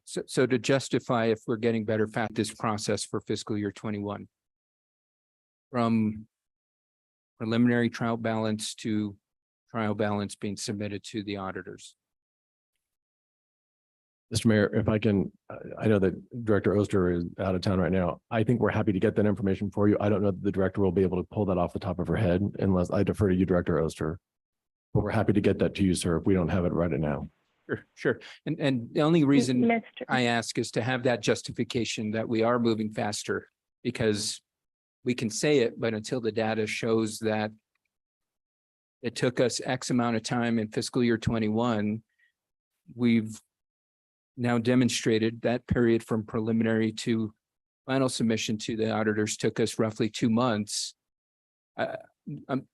Speaker 7: so to justify if we're getting better fat this process for fiscal year 21, from preliminary trial balance to trial balance being submitted to the auditors.
Speaker 10: Mr. Mayor, if I can, I know that Director Oster is out of town right now. I think we're happy to get that information for you. I don't know that the director will be able to pull that off the top of her head unless I defer to you, Director Oster. But we're happy to get that to you, sir, if we don't have it right now.
Speaker 7: Sure. And the only reason
Speaker 8: Mr.
Speaker 7: I ask is to have that justification that we are moving faster, because we can say it, but until the data shows that it took us X amount of time in fiscal year 21, we've now demonstrated that period from preliminary to final submission to the auditors took us roughly 2 months.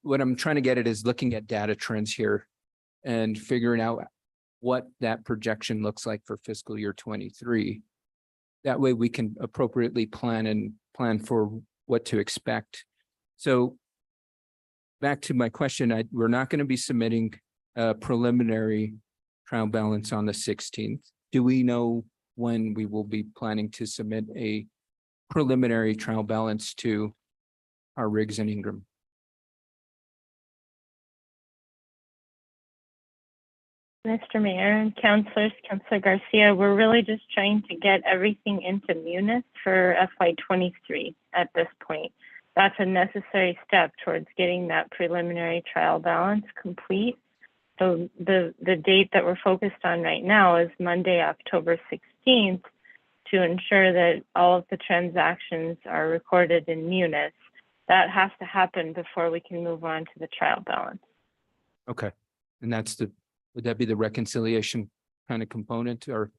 Speaker 7: What I'm trying to get at is looking at data trends here and figuring out what that projection looks like for fiscal year 23. That way we can appropriately plan for what to expect. So back to my question, we're not going to be submitting a preliminary trial balance on the 16th. Do we know when we will be planning to submit a preliminary trial balance to our Riggs and Ingram?
Speaker 8: Mr. Mayor and councilors, Councilor Garcia, we're really just trying to get everything into Munis for FY23 at this point. That's a necessary step towards getting that preliminary trial balance complete. So the date that we're focused on right now is Monday, October 16th, to ensure that all of the transactions are recorded in Munis. That has to happen before we can move on to the trial balance.
Speaker 7: Okay. And would that be the reconciliation kind of component, or?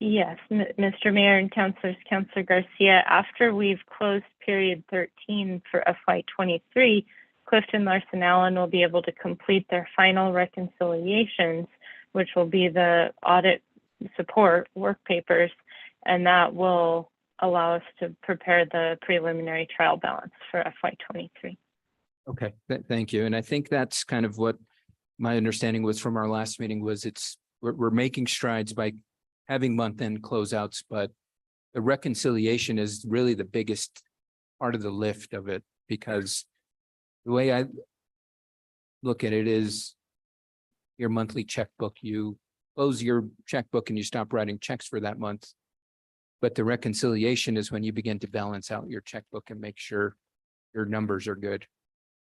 Speaker 8: Yes, Mr. Mayor and Councilors, Councilor Garcia, after we've closed period 13 for FY23, Clifton Larson Allen will be able to complete their final reconciliations, which will be the audit support work papers, and that will allow us to prepare the preliminary trial balance for FY23.
Speaker 7: Okay, thank you. And I think that's kind of what my understanding was from our last meeting was we're making strides by having month-end closeouts, but the reconciliation is really the biggest part of the lift of it, because the way I look at it is your monthly checkbook, you close your checkbook and you stop writing checks for that month. But the reconciliation is when you begin to balance out your checkbook and make sure your numbers are good.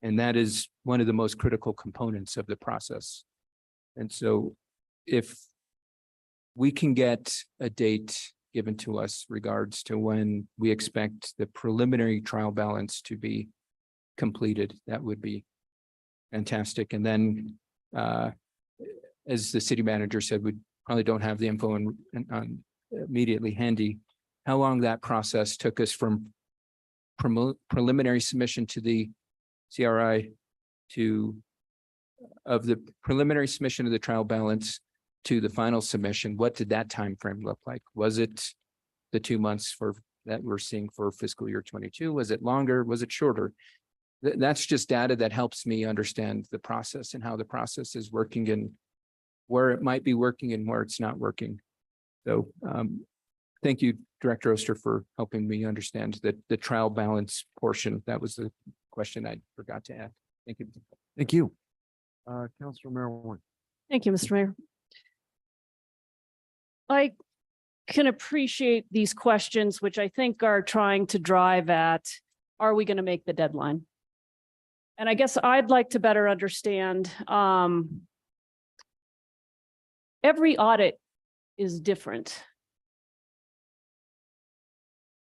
Speaker 7: And that is one of the most critical components of the process. And so if we can get a date given to us regards to when we expect the preliminary trial balance to be completed, that would be fantastic. And then, as the city manager said, we probably don't have the info on immediately handy, how long that process took us from preliminary submission to the CRI of the preliminary submission of the trial balance to the final submission. What did that time frame look like? Was it the 2 months that we're seeing for fiscal year 22? Was it longer? Was it shorter? That's just data that helps me understand the process and how the process is working and where it might be working and where it's not working. So thank you, Director Oster, for helping me understand that the trial balance portion. That was the question I forgot to add. Thank you.
Speaker 1: Thank you. Councilor Merrill.
Speaker 11: Thank you, Mr. Mayor. I can appreciate these questions, which I think are trying to drive at, are we going to make the deadline? And I guess I'd like to better understand, every audit is different.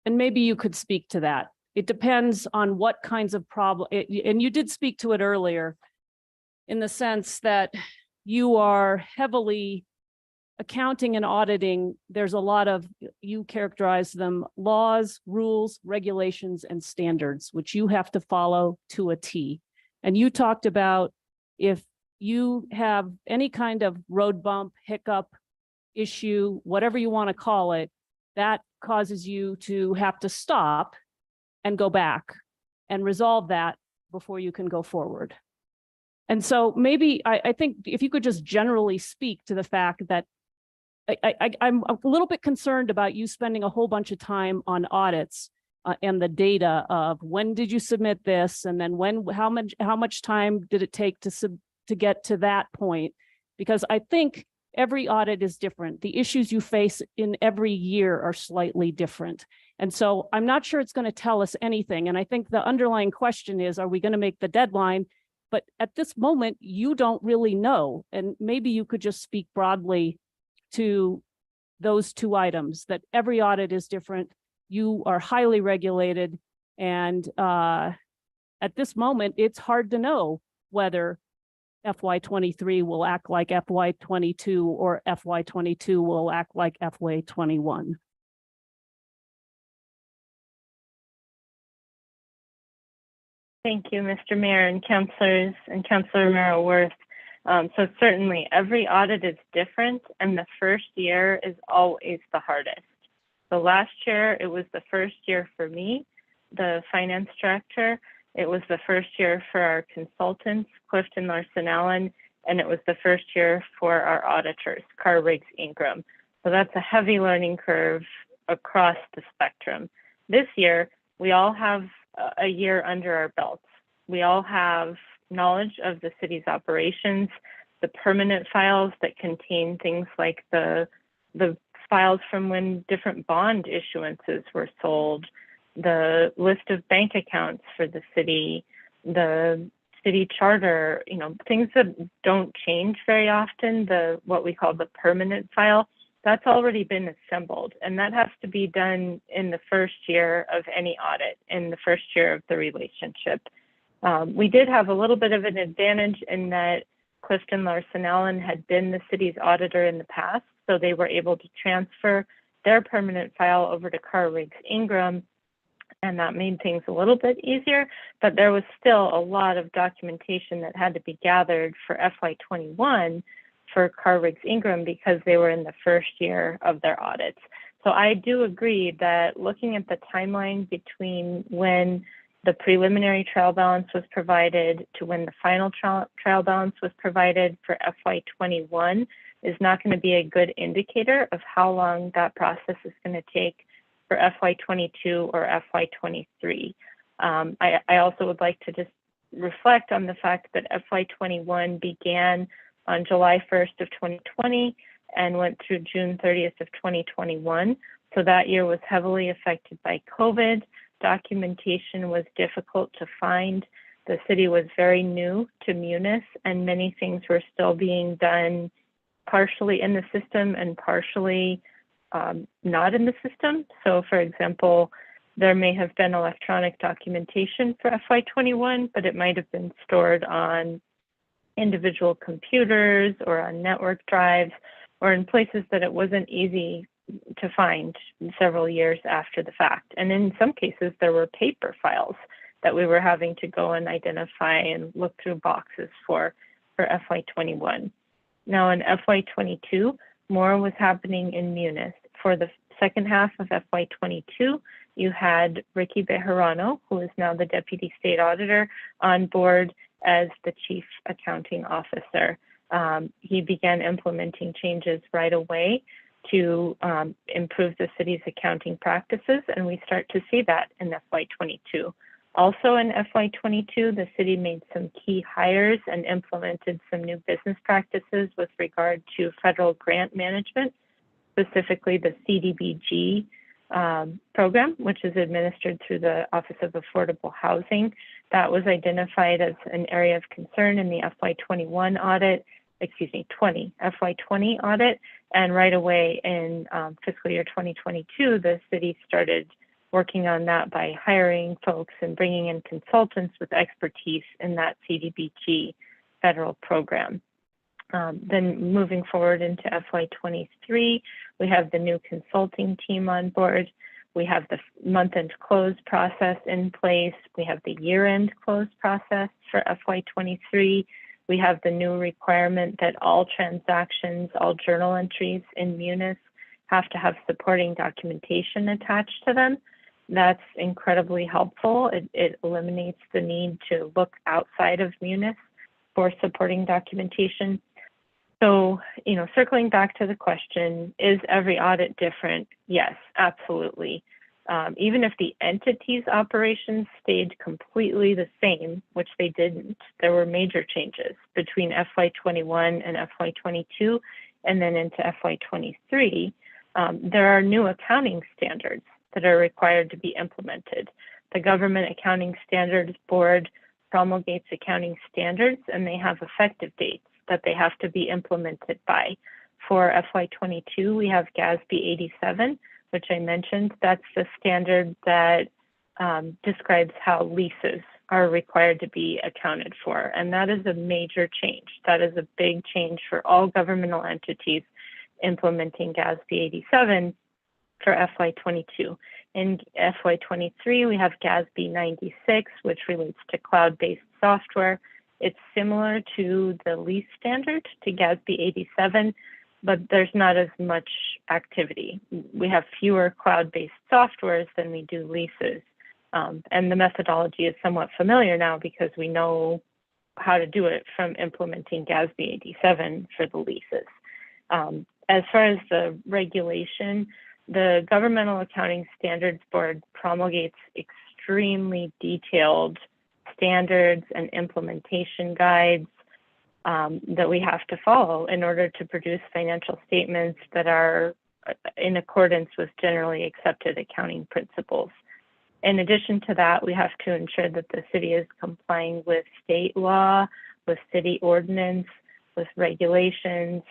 Speaker 11: And maybe you could speak to that. It depends on what kinds of and you did speak to it earlier in the sense that you are heavily accounting and auditing. There's a lot of, you characterize them, laws, rules, regulations, and standards, which you have to follow to a T. And you talked about if you have any kind of road bump, hiccup, issue, whatever you want to call it, that causes you to have to stop and go back and resolve that before you can go forward. And so maybe I think if you could just generally speak to the fact that I'm a little bit concerned about you spending a whole bunch of time on audits and the data of when did you submit this, and then how much time did it take to get to that point? Because I think every audit is different. The issues you face in every year are slightly different. And so I'm not sure it's going to tell us anything. And I think the underlying question is, are we going to make the deadline? But at this moment, you don't really know. And maybe you could just speak broadly to those two items, that every audit is different. You are highly regulated. And at this moment, it's hard to know whether FY23 will act like FY22 or FY22 will act like FY21.
Speaker 8: Thank you, Mr. Mayor and Councilors and Councilor Merrill Worth. So certainly every audit is different, and the first year is always the hardest. So last year, it was the first year for me, the finance director. It was the first year for our consultants, Clifton Larson Allen, and it was the first year for our auditors, Carr Riggs Ingram. So that's a heavy learning curve across the spectrum. This year, we all have a year under our belts. We all have knowledge of the city's operations, the permanent files that contain things like the files from when different bond issuances were sold, the list of bank accounts for the city, the city charter, things that don't change very often, what we call the permanent file, that's already been assembled. And that has to be done in the first year of any audit, in the first year of the relationship. We did have a little bit of an advantage in that Clifton Larson Allen had been the city's auditor in the past. So they were able to transfer their permanent file over to Carr Riggs Ingram, and that made things a little bit easier, but there was still a lot of documentation that had to be gathered for FY21 for Carr Riggs Ingram because they were in the first year of their audits. So I do agree that looking at the timeline between when the preliminary trial balance was provided to when the final trial balance was provided for FY21 is not going to be a good indicator of how long that process is going to take for FY22 or FY23. I also would like to just reflect on the fact that FY21 began on July 1st of 2020 and went through June 30th of 2021. So that year was heavily affected by COVID. Documentation was difficult to find. The city was very new to Munis, and many things were still being done partially in the system and partially not in the system. So for example, there may have been electronic documentation for FY21, but it might have been stored on individual computers or on network drives or in places that it wasn't easy to find several years after the fact. And in some cases, there were paper files that we were having to go and identify and look through boxes for FY21. Now in FY22, more was happening in Munis. For the second half of FY22, you had Ricky Bejarano, who is now the Deputy State Auditor, on board as the Chief Accounting Officer. He began implementing changes right away to improve the city's accounting practices, and we start to see that in FY22. Also in FY22, the city made some key hires and implemented some new business practices with regard to federal grant management, specifically the CDBG program, which is administered through the Office of Affordable Housing. That was identified as an area of concern in the FY21 audit, FY20 audit. And right away in fiscal year 2022, the city started working on that by hiring folks and bringing in consultants with expertise in that CDBG federal program. Then moving forward into FY23, we have the new consulting team on board. We have the month-end close process in place. We have the year-end close process for FY23. We have the new requirement that all transactions, all journal entries in Munis have to have supporting documentation attached to them. That's incredibly helpful. It eliminates the need to look outside of Munis for supporting documentation. So, circling back to the question, is every audit different? Yes, absolutely. Even if the entity's operations stayed completely the same, which they didn't, there were major changes between FY21 and FY22, and then into FY23. There are new accounting standards that are required to be implemented. The Government Accounting Standards Board promulgates accounting standards, and they have effective dates that they have to be implemented by. For FY22, we have GASB 87, which I mentioned. That's the standard that describes how leases are required to be accounted for. And that is a major change. That is a big change for all governmental entities implementing GASB 87 for FY22. In FY23, we have GASB 96, which relates to cloud-based software. It's similar to the lease standard, to GASB 87, but there's not as much activity. We have fewer cloud-based softwares than we do leases. And the methodology is somewhat familiar now because we know how to do it from implementing GASB 87 for the leases. As far as the regulation, the Governmental Accounting Standards Board promulgates extremely detailed standards and implementation guides that we have to follow in order to produce financial statements that are in accordance with generally accepted accounting principles. In addition to that, we have to ensure that the city is complying with state law, with city ordinance, with regulations,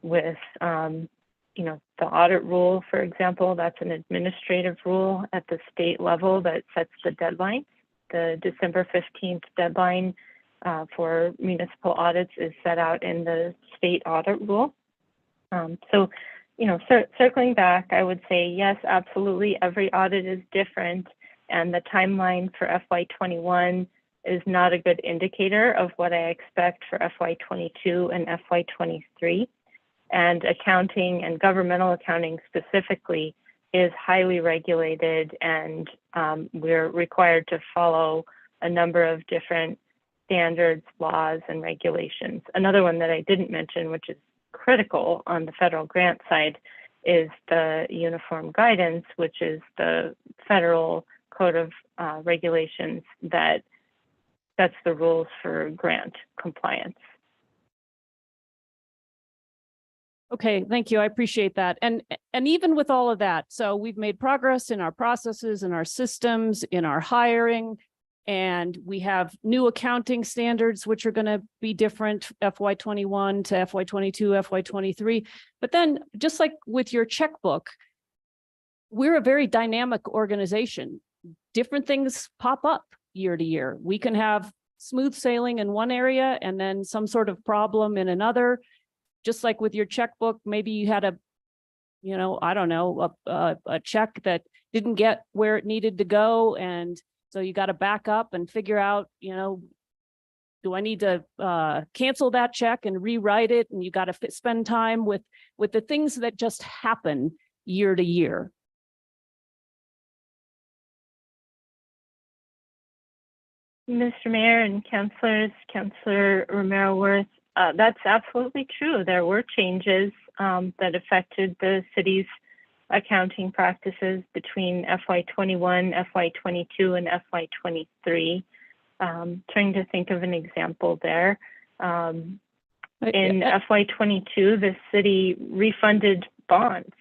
Speaker 8: with the audit rule, for example. That's an administrative rule at the state level that sets the deadline. The December 15th deadline for municipal audits is set out in the state audit rule. So, circling back, I would say, yes, absolutely, every audit is different. And the timeline for FY21 is not a good indicator of what I expect for FY22 and FY23. And accounting and governmental accounting specifically is highly regulated, and we're required to follow a number of different standards, laws, and regulations. Another one that I didn't mention, which is critical on the federal grant side, is the uniform guidance, which is the federal code of regulations that sets the rules for grant compliance.
Speaker 11: Okay, thank you. I appreciate that. And even with all of that, so we've made progress in our processes, in our systems, in our hiring, and we have new accounting standards, which are going to be different FY21 to FY22, FY23. But then just like with your checkbook, we're a very dynamic organization. Different things pop up year to year. We can have smooth sailing in one area and then some sort of problem in another. Just like with your checkbook, maybe you had a check that didn't get where it needed to go. And so you got to back up and figure out, do I need to cancel that check and rewrite it? And you got to spend time with the things that just happen year to year.
Speaker 8: Mr. Mayor and councilors, Councilor Romero-Worth, that's absolutely true. There were changes that affected the city's accounting practices between FY21, FY22, and FY23. Trying to think of an example there. In FY22, the city refunded bonds,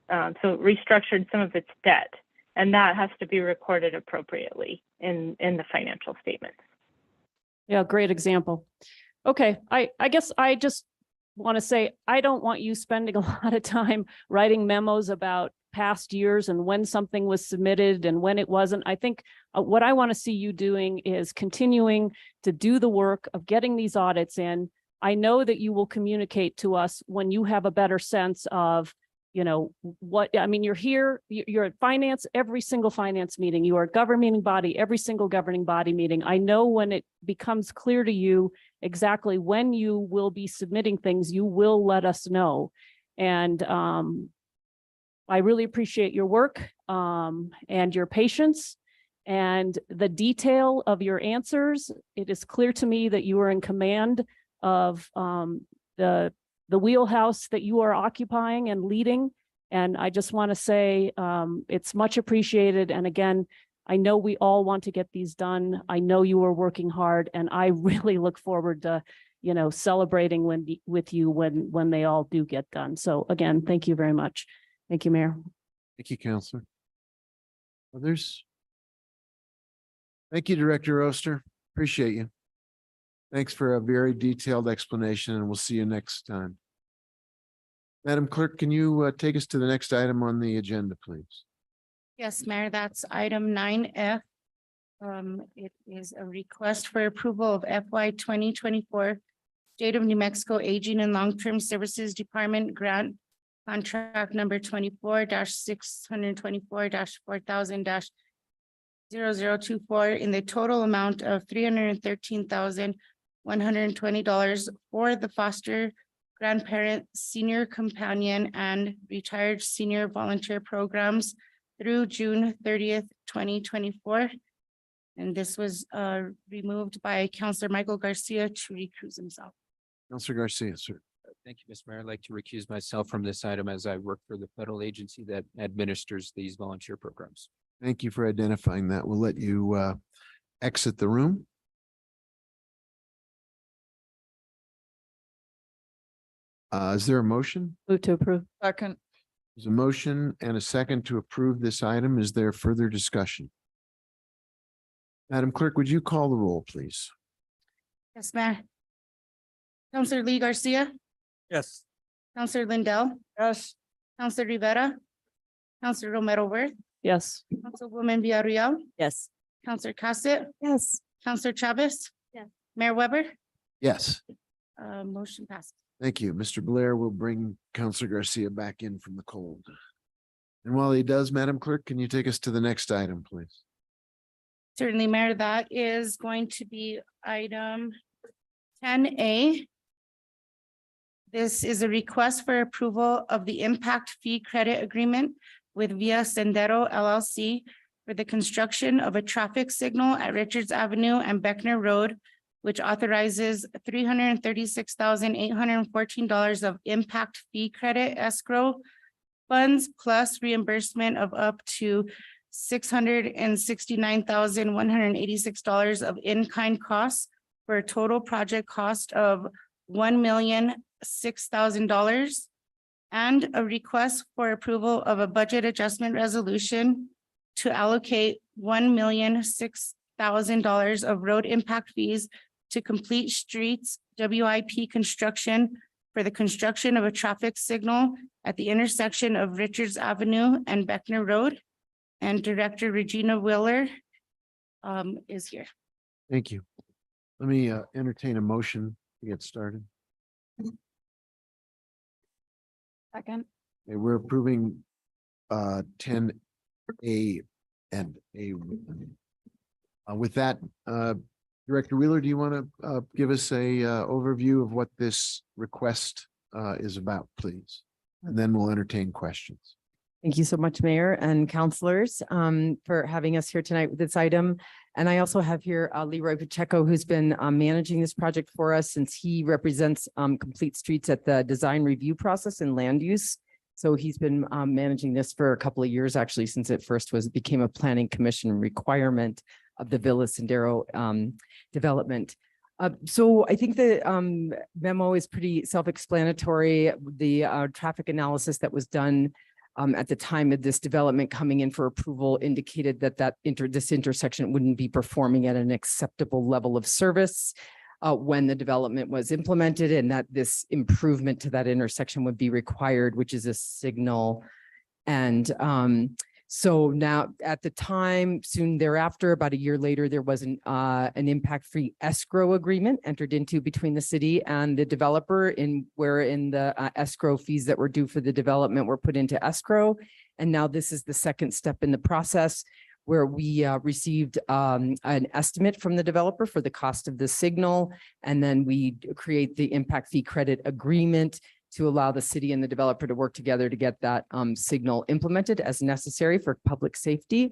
Speaker 8: so it restructured some of its debt, and that has to be recorded appropriately in the financial statements.
Speaker 11: Yeah, great example. Okay, I guess I just want to say, I don't want you spending a lot of time writing memos about past years and when something was submitted and when it wasn't. I think what I want to see you doing is continuing to do the work of getting these audits in. I know that you will communicate to us when you have a better sense of, you're here, you're at finance, every single finance meeting, you are a governing body, every single governing body meeting. I know when it becomes clear to you exactly when you will be submitting things, you will let us know. And I really appreciate your work and your patience and the detail of your answers. It is clear to me that you are in command of the wheelhouse that you are occupying and leading. And I just want to say it's much appreciated. And again, I know we all want to get these done. I know you are working hard, and I really look forward to, celebrating with you when they all do get done. So again, thank you very much. Thank you, Mayor.
Speaker 1: Thank you, Counselor. Others? Thank you, Director Oster. Appreciate you. Thanks for a very detailed explanation, and we'll see you next time. Madam Clerk, can you take us to the next item on the agenda, please?
Speaker 6: Yes, Mayor, that's item 9F. It is a request for approval of FY 2024 State of New Mexico Aging and Long-Term Services Department Grant Contract number 24-624-4000-0024 in the total amount of $313,120 for the foster grandparent, senior companion, and retired senior volunteer programs through June 30th, 2024. And this was removed by Councilor Michael Garcia to recuse himself.
Speaker 1: Counselor Garcia, sir.
Speaker 7: Thank you, Mr. Mayor. I'd like to recuse myself from this item as I work for the federal agency that administers these volunteer programs.
Speaker 1: Thank you for identifying that. We'll let you exit the room. Is there a motion?
Speaker 11: Move to approve.
Speaker 4: Second.
Speaker 1: There's a motion and a second to approve this item. Is there further discussion? Madam Clerk, would you call the roll, please?
Speaker 6: Yes, Mayor. Councilor Lee Garcia,
Speaker 9: Yes.
Speaker 6: Councilor Lindell,
Speaker 4: Yes.
Speaker 6: Councilor Rivera, Councilor Romero-Worth,
Speaker 11: Yes.
Speaker 6: Councilwoman Villarreal,
Speaker 5: Yes.
Speaker 6: Councilor Cassett,
Speaker 5: Yes.
Speaker 6: Councilor Chavez.
Speaker 2: Yes.
Speaker 6: Mayor Weber,
Speaker 1: Yes.
Speaker 6: motion passes.
Speaker 1: Thank you. Mr. Blair will bring Counselor Garcia back in from the cold. And while he does, Madam Clerk, can you take us to the next item, please?
Speaker 6: Certainly, Mayor, that is going to be item 10A. This is a request for approval of the impact fee credit agreement with Via Sendero LLC for the construction of a traffic signal at Richards Avenue and Beckner Road, which authorizes $336,814 of impact fee credit escrow funds plus reimbursement of up to $669,186 of in-kind costs for a total project cost of $1,006,000, and a request for approval of a budget adjustment resolution to allocate $1,006,000 of road impact fees to Complete Streets WIP construction for the construction of a traffic signal at the intersection of Richards Avenue and Beckner Road. And Director Regina Wheeler is here.
Speaker 1: Thank you. Let me entertain a motion to get started.
Speaker 2: Second.
Speaker 1: Okay, we're approving 10A and A. With that, Director Wheeler, do you want to give us a overview of what this request is about, please? And then we'll entertain questions.
Speaker 12: Thank you so much, Mayor and councilors, for having us here tonight with this item. And I also have here Leroy Pacheco, who's been managing this project for us since he represents Complete Streets at the design review process and land use. So he's been managing this for a couple of years, actually, since it first became a planning commission requirement of the Villa Sendero development. So I think the memo is pretty self-explanatory. The traffic analysis that was done at the time of this development coming in for approval indicated that this intersection wouldn't be performing at an acceptable level of service when the development was implemented, and that this improvement to that intersection would be required, which is a signal. And so now at the time, soon thereafter, about a year later, there was an impact-free escrow agreement entered into between the city and the developer wherein the escrow fees that were due for the development were put into escrow. And now this is the second step in the process where we received an estimate from the developer for the cost of the signal. And then we create the impact fee credit agreement to allow the city and the developer to work together to get that signal implemented as necessary for public safety.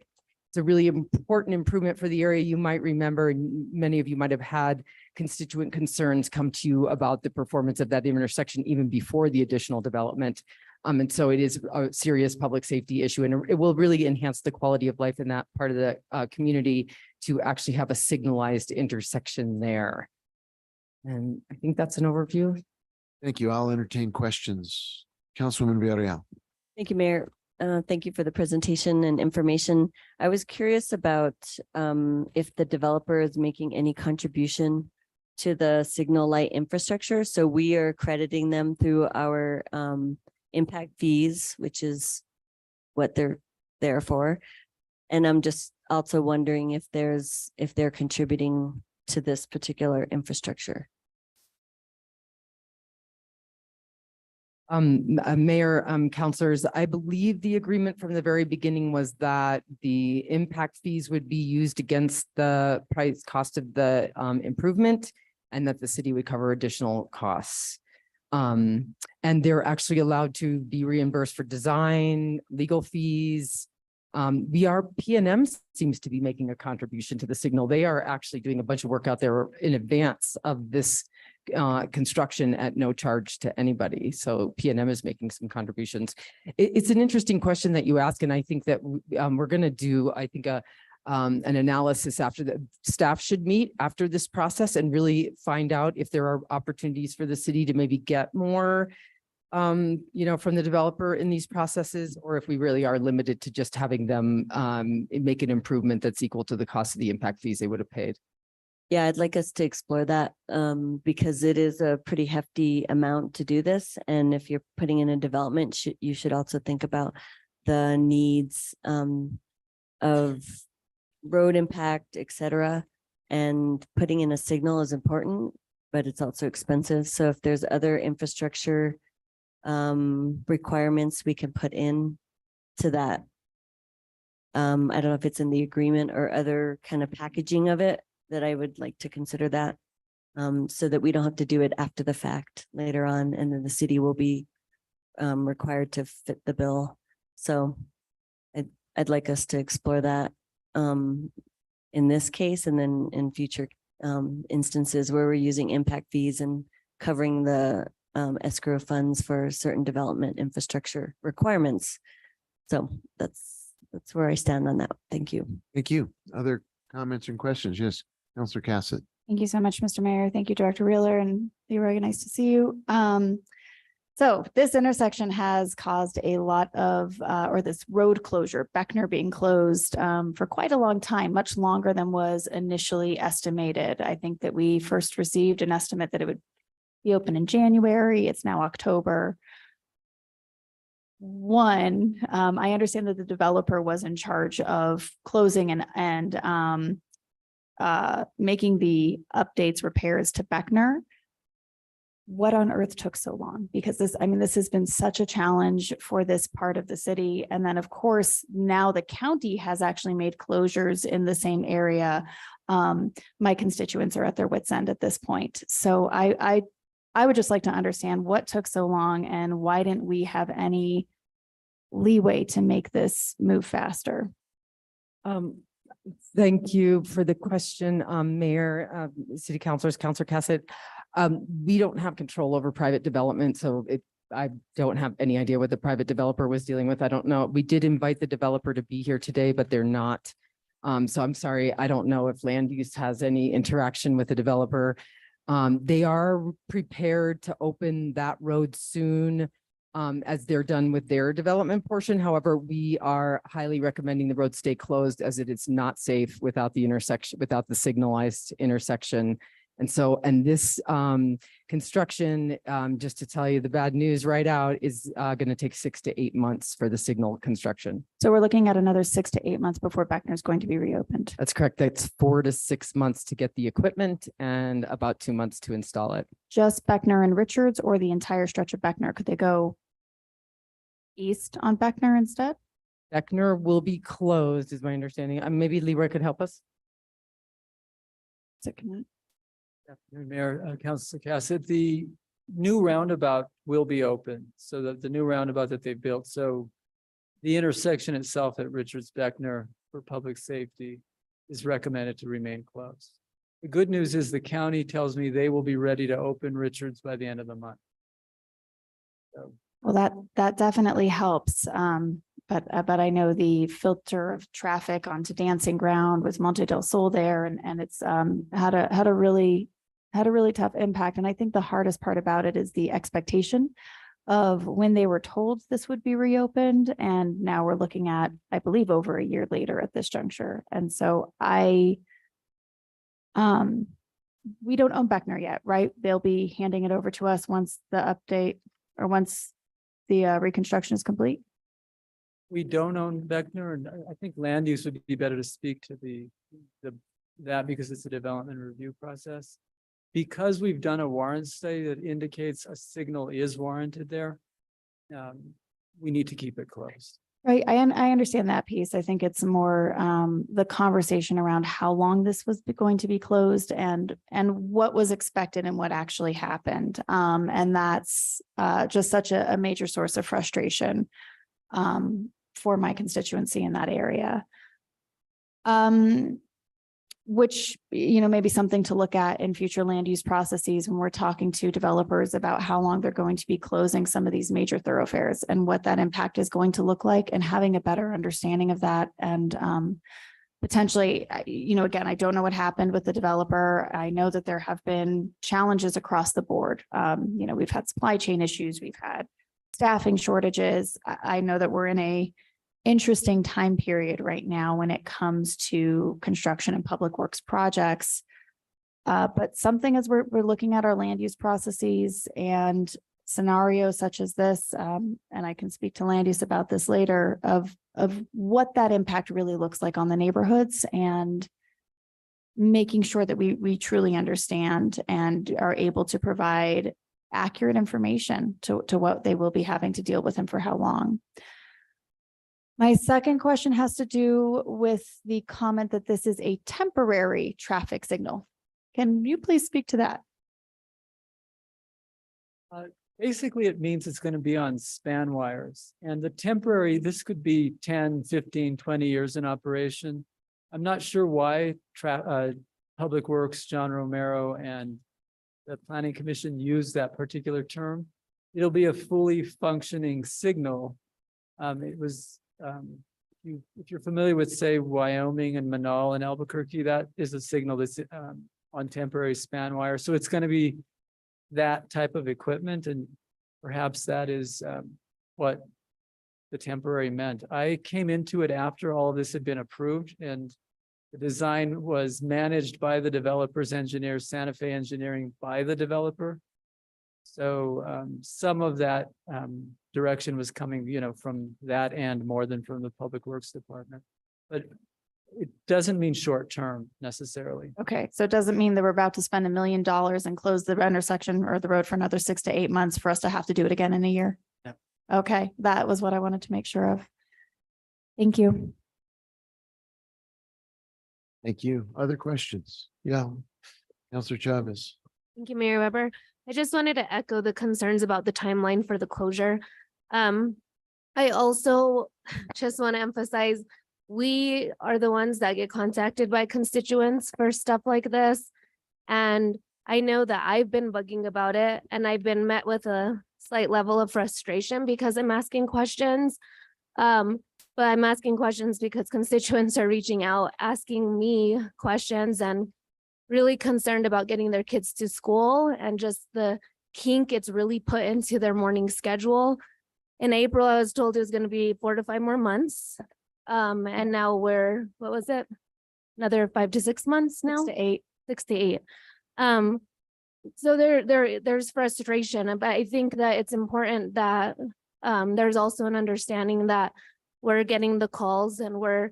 Speaker 12: It's a really important improvement for the area. You might remember, and many of you might have had constituent concerns come to you about the performance of that intersection even before the additional development. And so it is a serious public safety issue, and it will really enhance the quality of life in that part of the community to actually have a signalized intersection there. And I think that's an overview.
Speaker 1: Thank you. I'll entertain questions. Councilwoman Villarreal.
Speaker 5: Thank you, Mayor. Thank you for the presentation and information. I was curious about if the developer is making any contribution to the signal light infrastructure. So we are crediting them through our impact fees, which is what they're there for. And I'm just also wondering if they're contributing to this particular infrastructure.
Speaker 12: Mayor, councilors, I believe the agreement from the very beginning was that the impact fees would be used against the cost of the improvement, and that the city would cover additional costs. And they're actually allowed to be reimbursed for design, legal fees. PNM seems to be making a contribution to the signal. They are actually doing a bunch of work out there in advance of this construction at no charge to anybody. So PNM is making some contributions. It's an interesting question that you ask, and I think that we're going to do, I think, an analysis after the staff should meet after this process and really find out if there are opportunities for the city to maybe get more from the developer in these processes, or if we really are limited to just having them make an improvement that's equal to the cost of the impact fees they would have paid.
Speaker 5: Yeah, I'd like us to explore that because it is a pretty hefty amount to do this. And if you're putting in a development, you should also think about the needs of road impact, et cetera. And putting in a signal is important. but it's also expensive. So if there's other infrastructure requirements we can put in to that. I don't know if it's in the agreement or other kind of packaging of it, that I would like to consider that. So that we don't have to do it after the fact later on, and then the city will be required to fit the bill. So I'd like us to explore that in this case, and then in future instances where we're using impact fees and covering the escrow funds for certain development infrastructure requirements. So that's where I stand on that. Thank you.
Speaker 1: Thank you. Other comments and questions? Yes, Counselor Cassett.
Speaker 2: Thank you so much, Mr. Mayor. Thank you, Director Wheeler and Leroy. Nice to see you. So this intersection has caused a lot of, or this road closure, Beckner being closed for quite a long time, much longer than was initially estimated. I think that we first received an estimate that it would be open in January. It's now October. One, I understand that the developer was in charge of closing and making the updates, repairs to Beckner. What on earth took so long? Because this has been such a challenge for this part of the city. And then, of course, now the county has actually made closures in the same area. My constituents are at their wits' end at this point. So I would just like to understand what took so long and why didn't we have any leeway to make this move faster?
Speaker 12: Thank you for the question, Mayor, City Councilors, Councilor Cassett. We don't have control over private development, so I don't have any idea what the private developer was dealing with. I don't know. We did invite the developer to be here today, but they're not. So I'm sorry, I don't know if land use has any interaction with the developer. They are prepared to open that road soon, as they're done with their development portion. However, we are highly recommending the road stay closed, as it is not safe without the intersection, without the signalized intersection. And this construction, just to tell you the bad news right out, is going to take 6 to 8 months for the signal construction.
Speaker 2: So we're looking at another 6 to 8 months before Beckner is going to be reopened.
Speaker 12: That's correct. That's 4 to 6 months to get the equipment and about 2 months to install it.
Speaker 2: Just Beckner and Richards, or the entire stretch of Beckner? Could they go east on Beckner instead?
Speaker 12: Beckner will be closed, is my understanding. Maybe Leroy could help us.
Speaker 13: Mayor, Councilor Cassett, the new roundabout will be open, so that the new roundabout that they built, so the intersection itself at Richards Beckner for public safety is recommended to remain closed. The good news is the county tells me they will be ready to open Richards by the end of the month. So,
Speaker 2: Well, that definitely helps. But I know the filter of traffic onto Dancing Ground with Monte del Sol there, and it's had a really tough impact. And I think the hardest part about it is the expectation of when they were told this would be reopened. And now we're looking at, I believe, over a year later at this juncture. And so we don't own Beckner yet, right? They'll be handing it over to us once the update, or once the reconstruction is complete.
Speaker 13: we don't own Beckner, and I think land use would be better to speak to that because it's a development review process. Because we've done a warrant study that indicates a signal is warranted there, we need to keep it closed.
Speaker 2: Right, I understand that piece. I think it's more the conversation around how long this was going to be closed and what was expected and what actually happened. And that's just such a major source of frustration for my constituency in that area. Which, may be something to look at in future land use processes when we're talking to developers about how long they're going to be closing some of these major thoroughfares and what that impact is going to look like, and having a better understanding of that. And potentially, again, I don't know what happened with the developer. I know that there have been challenges across the board. We've had supply chain issues, we've had staffing shortages. I know that we're in a interesting time period right now when it comes to construction and public works projects. But something as we're looking at our land use processes and scenarios such as this, and I can speak to land use about this later, of what that impact really looks like on the neighborhoods and making sure that we truly understand and are able to provide accurate information to what they will be having to deal with and for how long. My second question has to do with the comment that this is a temporary traffic signal. Can you please speak to that?
Speaker 13: Basically, it means it's going to be on span wires, and the temporary, this could be 10, 15, 20 years in operation. I'm not sure why Public Works, John Romero, and the Planning Commission use that particular term. It'll be a fully functioning signal. It was, if you're familiar with, say, Wyoming and Manal and Albuquerque, that is a signal that's on temporary span wire. So it's going to be that type of equipment, and perhaps that is what the temporary meant. I came into it after all of this had been approved, and the design was managed by the developer's engineers, Santa Fe Engineering, by the developer. So some of that direction was coming, from that and more than from the Public Works Department. But it doesn't mean short term necessarily.
Speaker 2: Okay, so it doesn't mean that we're about to spend $1 million and close the intersection or the road for another 6 to 8 months for us to have to do it again in a year?
Speaker 13: Yep.
Speaker 2: Okay, that was what I wanted to make sure of. Thank you.
Speaker 1: Thank you. Other questions? Yeah. Counselor Chavez.
Speaker 14: Thank you, Mayor Weber. I just wanted to echo the concerns about the timeline for the closure. I also just want to emphasize, we are the ones that get contacted by constituents for stuff like this. And I know that I've been bugging about it, and I've been met with a slight level of frustration because I'm asking questions. But I'm asking questions because constituents are reaching out, asking me questions, and really concerned about getting their kids to school and just the kink it's really put into their morning schedule. In April, I was told it was going to be 4 to 5 more months. And now we're, what was it? Another 5 to 6 months now? 6 to 8. So there's frustration, but I think that it's important that there's also an understanding that we're getting the calls and we're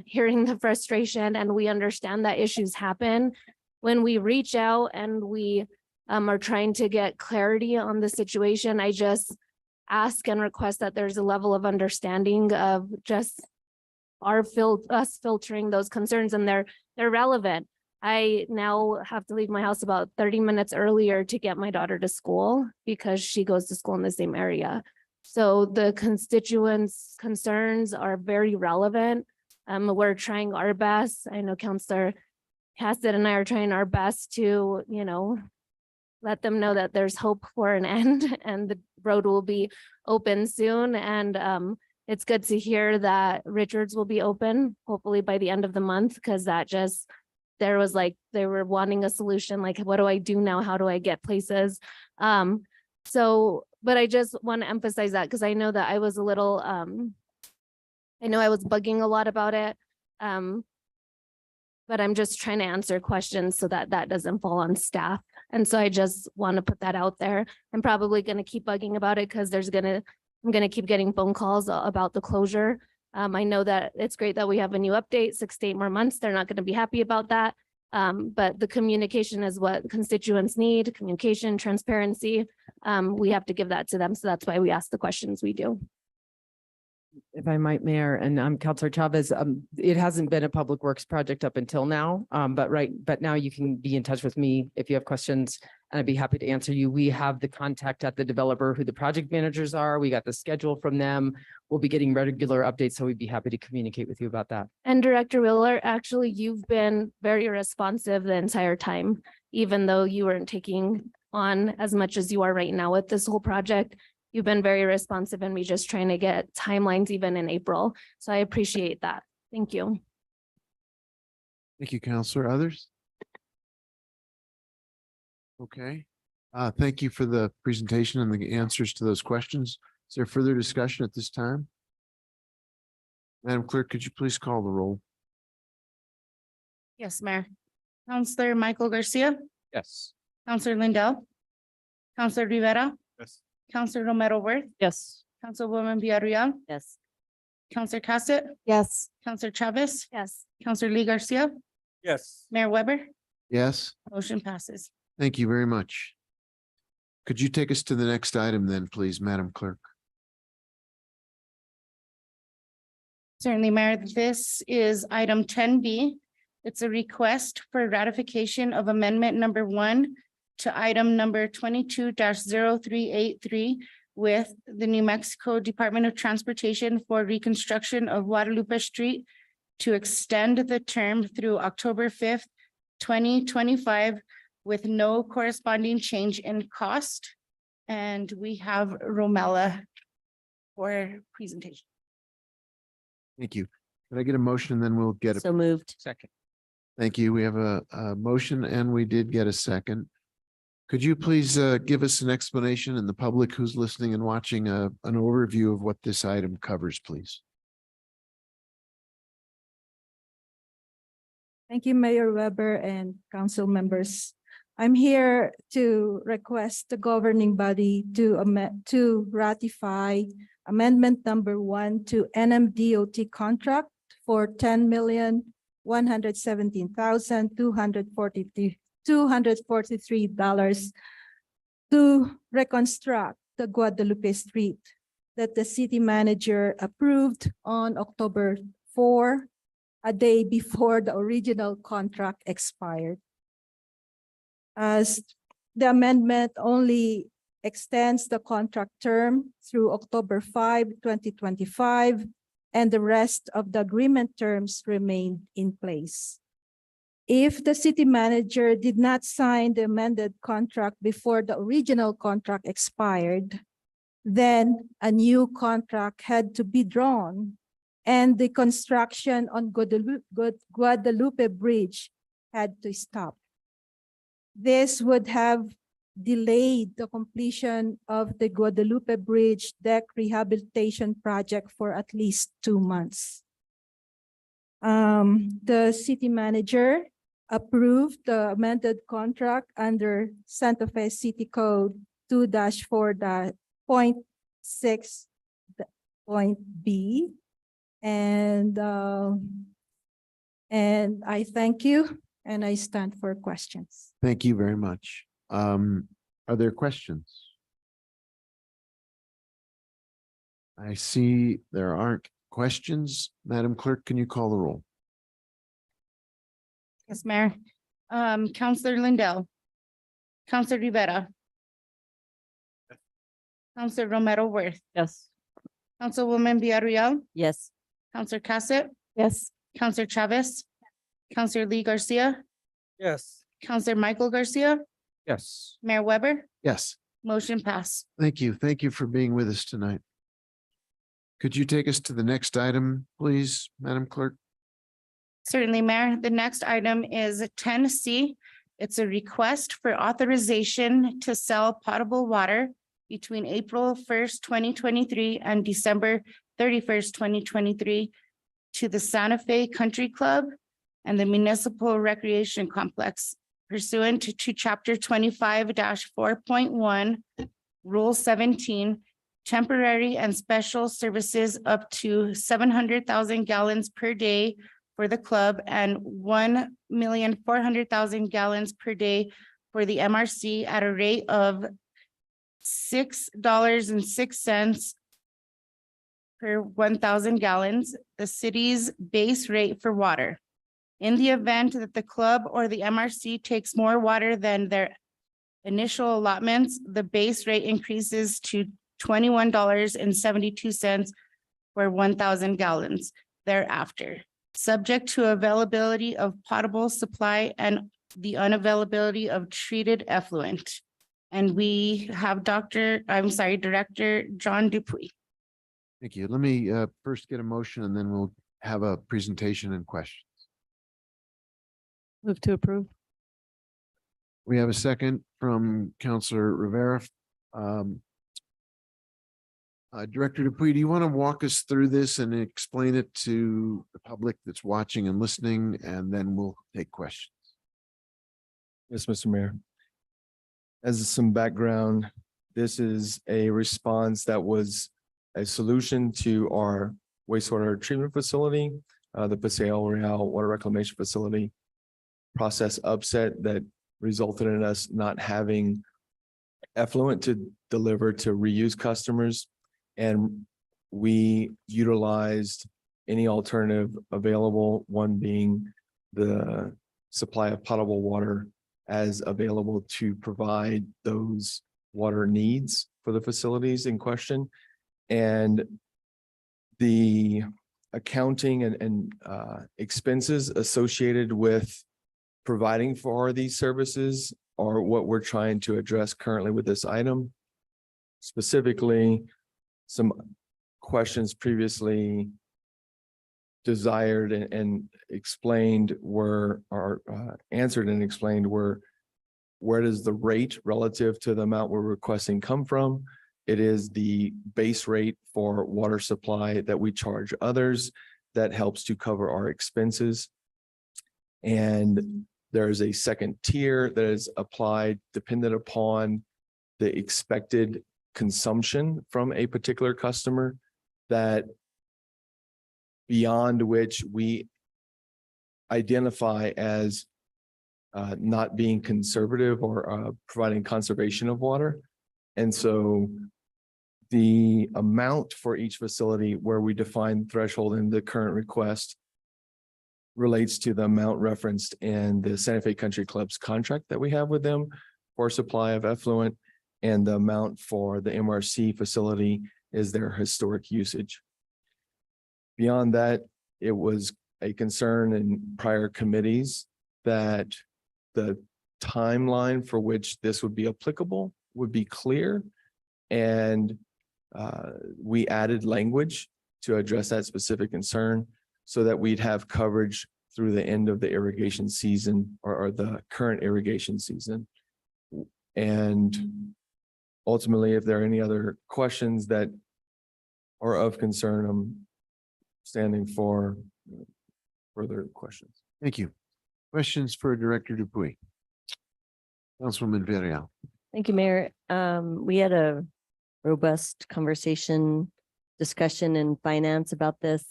Speaker 14: hearing the frustration, and we understand that issues happen. When we reach out and we are trying to get clarity on the situation, I just ask and request that there's a level of understanding of just us filtering those concerns, and they're relevant. I now have to leave my house about 30 minutes earlier to get my daughter to school because she goes to school in the same area. So the constituents' concerns are very relevant. We're trying our best. I know Councilor Hassett and I are trying our best to, let them know that there's hope for an end and the road will be open soon. And it's good to hear that Richards will be open, hopefully by the end of the month, because they were wanting a solution, like, what do I do now? How do I get places? But I just want to emphasize that because I know that I was a little, I know I was bugging a lot about it. But I'm just trying to answer questions so that that doesn't fall on staff. And so I just want to put that out there. I'm probably going to keep bugging about it because I'm going to keep getting phone calls about the closure. I know that it's great that we have a new update, 6 to 8 more months. They're not going to be happy about that. But the communication is what constituents need, communication, transparency. We have to give that to them. So that's why we ask the questions we do.
Speaker 12: If I might, Mayor, and I'm Counselor Chavez, it hasn't been a public works project up until now. But now you can be in touch with me if you have questions, and I'd be happy to answer you. We have the contact at the developer who the project managers are. We got the schedule from them. We'll be getting regular updates, so we'd be happy to communicate with you about that.
Speaker 14: And Director Wheeler, actually, you've been very responsive the entire time, even though you weren't taking on as much as you are right now with this whole project. You've been very responsive, and we just trying to get timelines even in April. So I appreciate that. Thank you.
Speaker 1: Thank you, Counselor. Others? Okay. Thank you for the presentation and the answers to those questions. Is there further discussion at this time? Madam Clerk, could you please call the roll?
Speaker 6: Yes, Mayor. Counselor Michael Garcia,
Speaker 7: Yes.
Speaker 6: Counselor Lindell, Counselor Rivera,
Speaker 3: Yes.
Speaker 6: Counselor Romero Worth,
Speaker 11: Yes.
Speaker 6: Councilwoman Villarreal,
Speaker 5: Yes.
Speaker 6: Counselor Cassett,
Speaker 2: Yes.
Speaker 6: Counselor Chavez,
Speaker 14: Yes.
Speaker 6: Counselor Lee Garcia,
Speaker 9: Yes.
Speaker 6: Mayor Weber,
Speaker 1: Yes,
Speaker 6: motion passes.
Speaker 1: thank you very much. Could you take us to the next item then, please, Madam Clerk?
Speaker 6: Certainly, Mayor, this is item ten B. It's a request for ratification of amendment number 1 to item number 22-0383 with the New Mexico Department of Transportation for reconstruction of Guadalupe Street to extend the term through October 5th, 2025, with no corresponding change in cost. And we have Romella for presentation.
Speaker 1: Thank you. Can I get a motion and then we'll get a
Speaker 5: So moved.
Speaker 7: Second.
Speaker 1: Thank you. We have a motion and we did get a second. Could you please give us an explanation and the public who's listening and watching an overview of what this item covers, please?
Speaker 15: Thank you, Mayor Weber and council members. I'm here to request the governing body to ratify amendment number 1 to NMDOT contract for $10,117,243 to reconstruct the Guadalupe Street that the city manager approved on October 4, a day before the original contract expired. As the amendment only extends the contract term through October 5, 2025, and the rest of the agreement terms remain in place. If the city manager did not sign the amended contract before the original contract expired, then a new contract had to be drawn, and the construction on Guadalupe Bridge had to stop. This would have delayed the completion of the Guadalupe Bridge deck rehabilitation project for at least 2 months. The city manager approved the amended contract under Santa Fe City Code 2-4.6.b. And I thank you and I stand for questions.
Speaker 1: Thank you very much. Are there questions? I see there aren't questions. Madam Clerk, can you call the roll?
Speaker 6: Yes, Mayor. Counselor Lindell. Counselor Rivera. Counselor Romero Worth.
Speaker 11: Yes.
Speaker 6: Councilwoman Villarreal.
Speaker 5: Yes.
Speaker 6: Counselor Cassett.
Speaker 11: Yes.
Speaker 6: Counselor Chavez. Counselor Lee Garcia.
Speaker 9: Yes.
Speaker 6: Counselor Michael Garcia.
Speaker 7: Yes.
Speaker 6: Mayor Weber.
Speaker 1: Yes,
Speaker 6: Motion pass.
Speaker 1: thank you. Thank you for being with us tonight. Could you take us to the next item, please, Madam Clerk?
Speaker 6: Certainly, Mayor. The next item is ten C. It's a request for authorization to sell potable water between April 1st, 2023 and December 31st, 2023 to the Santa Fe Country Club and the Municipal Recreation Complex pursuant to Chapter 25-4.1, Rule 17, temporary and special services up to 700,000 gallons per day for the club and 1,400,000 gallons per day for the MRC at a rate of $6.06 per 1,000 gallons, the city's base rate for water. In the event that the club or the MRC takes more water than their initial allotments, the base rate increases to $21.72 for 1,000 gallons thereafter, subject to availability of potable supply and the unavailability of treated effluent. And we have Director John Dupuy.
Speaker 1: Thank you. Let me first get a motion and then we'll have a presentation and questions.
Speaker 11: Move to approve.
Speaker 1: We have a second from Counselor Rivera. Director Dupuy, do you want to walk us through this and explain it to the public that's watching and listening, and then we'll take questions?
Speaker 16: Yes, Mr. Mayor. As some background, this is a response that was a solution to our wastewater treatment facility, the Paseo Real Water Reclamation Facility. process upset that resulted in us not having effluent to deliver to reuse customers. And we utilized any alternative available, one being the supply of potable water as available to provide those water needs for the facilities in question. And the accounting and expenses associated with providing for these services are what we're trying to address currently with this item. Specifically, some questions previously desired and explained were, or answered and explained were, where does the rate relative to the amount we're requesting come from? It is the base rate for water supply that we charge others that helps to cover our expenses. And there is a second tier that is applied dependent upon the expected consumption from a particular customer, that beyond which we identify as not being conservative or providing conservation of water. And so the amount for each facility where we define threshold in the current request relates to the amount referenced in the Santa Fe Country Club's contract that we have with them for supply of effluent, and the amount for the MRC facility is their historic usage. Beyond that, it was a concern in prior committees that the timeline for which this would be applicable would be clear. And we added language to address that specific concern so that we'd have coverage through the end of the irrigation season or the current irrigation season. And ultimately, if there are any other questions that are of concern, I'm standing for further questions.
Speaker 1: Thank you. Questions for Director Dupuy? Councilwoman Villarreal.
Speaker 5: Thank you, Mayor. We had a robust discussion in finance about this.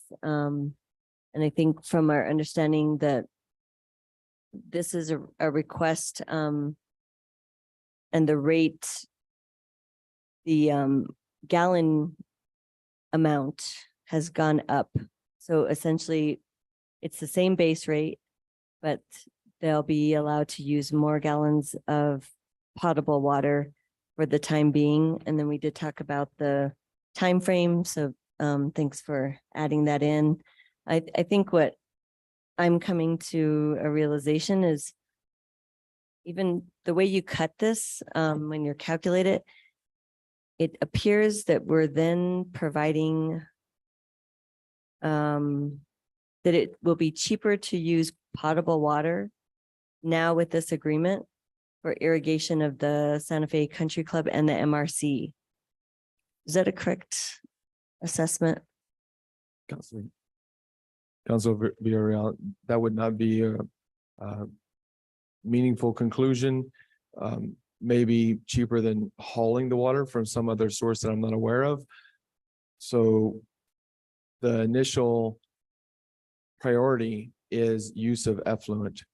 Speaker 5: And I think from our understanding that this is a request, and the rate, the gallon amount has gone up. So essentially, it's the same base rate, but they'll be allowed to use more gallons of potable water for the time being. And then we did talk about the time frame. So thanks for adding that in. I think what I'm coming to a realization is even the way you cut this, when you're calculated, it appears that we're then providing that it will be cheaper to use potable water now with this agreement for irrigation of the Santa Fe Country Club and the MRC. Is that a correct assessment?
Speaker 16: Councilor Villarreal, that would not be a meaningful conclusion. Maybe cheaper than hauling the water from some other source that I'm not aware of. So the initial priority is use of effluent.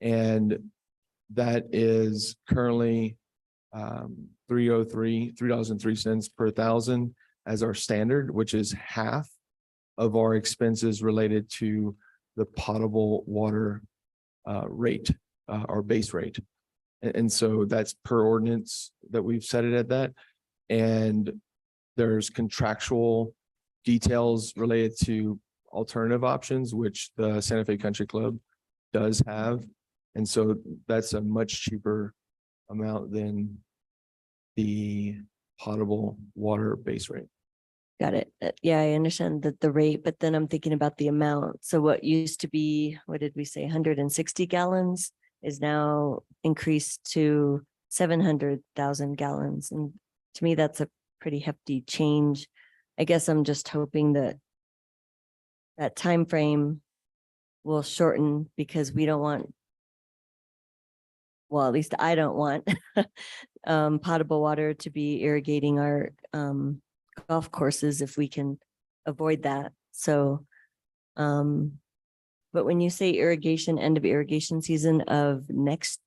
Speaker 16: And that is currently $3.03 per thousand as our standard, which is half of our expenses related to the potable water rate, our base rate. And so that's per ordinance that we've set it at that. And there's contractual details related to alternative options, which the Santa Fe Country Club does have. And so that's a much cheaper amount than the potable water base rate.
Speaker 5: Got it. Yeah, I understand that the rate, but then I'm thinking about the amount. So what used to be, what did we say, 160 gallons is now increased to 700,000 gallons. And to me, that's a pretty hefty change. I guess I'm just hoping that that time frame will shorten, because we don't want, well, at least I don't want potable water to be irrigating our golf courses if we can avoid that. So But when you say irrigation, end of irrigation season of next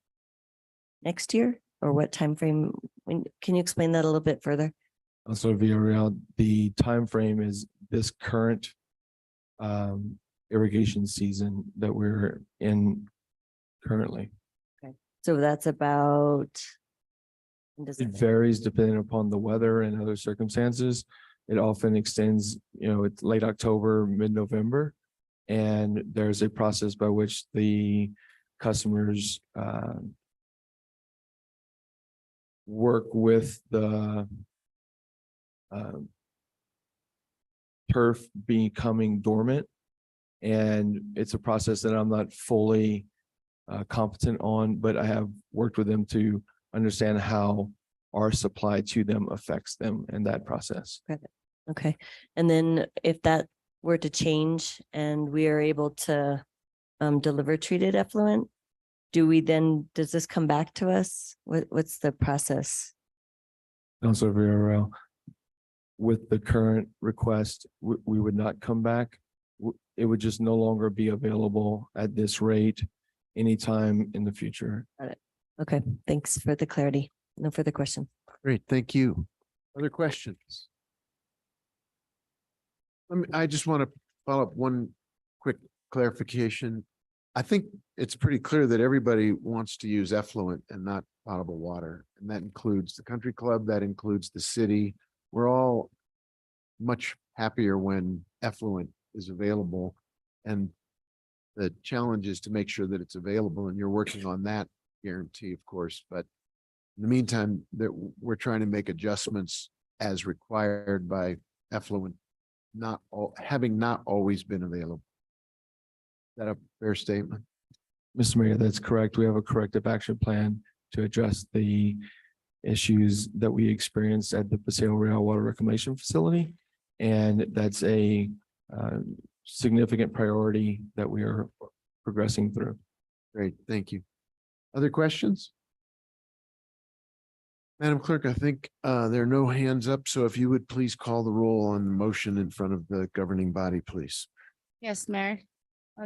Speaker 5: year, or what time frame? Can you explain that a little bit further?
Speaker 16: Also, Villarreal, the time frame is this current irrigation season that we're in currently.
Speaker 5: So that's about. when does
Speaker 16: It
Speaker 5: it-
Speaker 16: varies depending upon the weather and other circumstances. It often extends, it's late October, mid-November. And there's a process by which the customers work with the turf becoming dormant. And it's a process that I'm not fully competent on, but I have worked with them to understand how our supply to them affects them in that process.
Speaker 5: Okay, and then if that were to change and we are able to deliver treated effluent, does this come back to us? What's the process?
Speaker 16: Councilor Villarreal, with the current request, we would not come back. It would just no longer be available at this rate anytime in the future.
Speaker 5: Okay, thanks for the clarity. No further question.
Speaker 1: Great, thank you. Other questions? I just want to follow up one quick clarification. I think it's pretty clear that everybody wants to use effluent and not potable water. And that includes the country club, that includes the city. We're all much happier when effluent is available. And the challenge is to make sure that it's available, and you're working on that guarantee, of course. But in the meantime, that we're trying to make adjustments as required by effluent, having not always been available. Is that a fair statement?
Speaker 16: Mr. Mayor, that's correct. We have a corrective action plan to address the issues that we experienced at the Paseo Real Water Reclamation Facility. And that's a significant priority that we are progressing through.
Speaker 1: Great, thank you. Other questions? Madam Clerk, I think there are no hands up, so if you would please call the roll on the motion in front of the governing body, please.
Speaker 6: Yes, Mayor.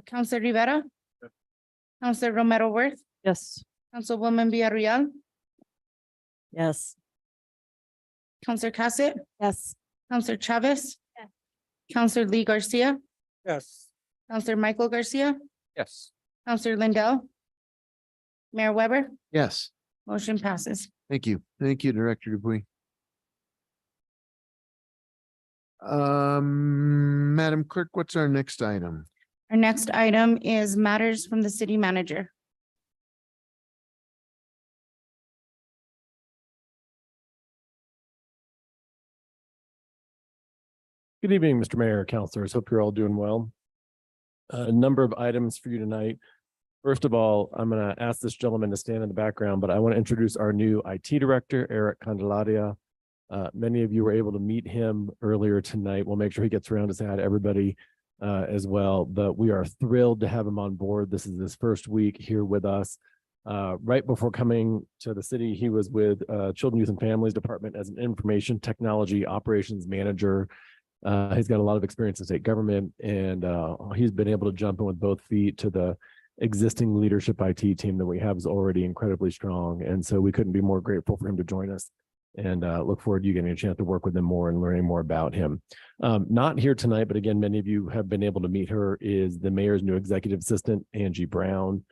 Speaker 6: Councilor Rivera. Councilor Romero Worth,
Speaker 11: Yes.
Speaker 6: Councilwoman Villarreal,
Speaker 5: Yes.
Speaker 6: Councilor Cassett,
Speaker 11: Yes.
Speaker 6: Councilor Chavez.
Speaker 14: Yes.
Speaker 6: Councilor Lee Garcia,
Speaker 13: Yes.
Speaker 6: Councilor Michael Garcia,
Speaker 7: Yes.
Speaker 6: Councilor Lindell. Mayor Weber,
Speaker 1: Yes,
Speaker 6: motion passes.
Speaker 1: thank you. Thank you, Director Dupuy. Madam Clerk, what's our next item?
Speaker 6: Our next item is matters from the city manager.
Speaker 10: Good evening, Mr. Mayor, councilors. Hope you're all doing well. A number of items for you tonight. First of all, I'm going to ask this gentleman to stand in the background, but I want to introduce our new IT director, Eric Candelaria. Many of you were able to meet him earlier tonight. We'll make sure he gets around to say hi to everybody as well, but we are thrilled to have him on board. This is his first week here with us. Right before coming to the city, he was with Children, Youth and Families Department as an information technology operations manager. He's got a lot of experience in state government, and he's been able to jump in with both feet to the existing leadership IT team that we have is already incredibly strong. And so we couldn't be more grateful for him to join us, and look forward to you getting a chance to work with him more and learning more about him. Not here tonight, but again, many of you have been able to meet her, is the mayor's new executive assistant, Angie Brown.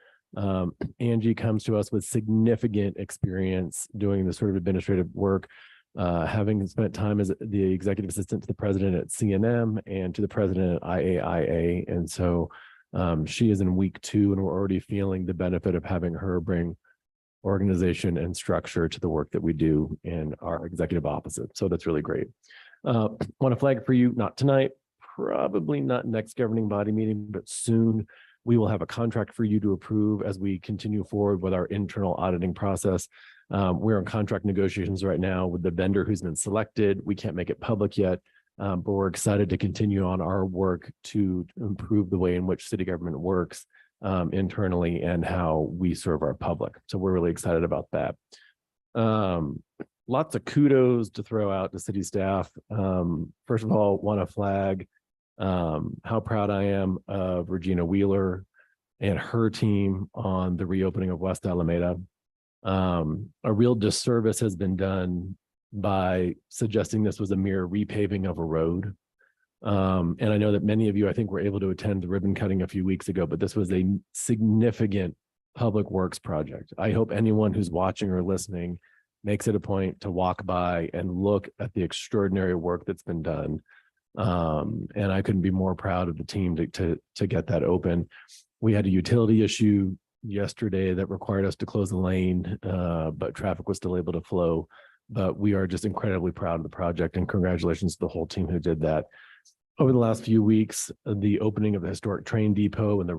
Speaker 10: Angie comes to us with significant experience doing this sort of administrative work, having spent time as the executive assistant to the president at CNM and to the president at IAIA. And so she is in week 2, and we're already feeling the benefit of having her bring organization and structure to the work that we do in our executive office. So that's really great. Want to flag for you, not tonight, probably not next governing body meeting, but soon we will have a contract for you to approve as we continue forward with our internal auditing process. We're in contract negotiations right now with the vendor who's been selected. We can't make it public yet, but we're excited to continue on our work to improve the way in which city government works internally and how we serve our public. So we're really excited about that. Lots of kudos to throw out to city staff. First of all, want to flag how proud I am of Regina Wheeler and her team on the reopening of West Alameda. A real disservice has been done by suggesting this was a mere repaving of a road. And I know that many of you, I think, were able to attend the ribbon cutting a few weeks ago, but this was a significant public works project. I hope anyone who's watching or listening makes it a point to walk by and look at the extraordinary work that's been done. And I couldn't be more proud of the team to get that open. We had a utility issue yesterday that required us to close the lane, but traffic was still able to flow. But we are just incredibly proud of the project, and congratulations to the whole team who did that. Over the last few weeks, the opening of the historic train depot and the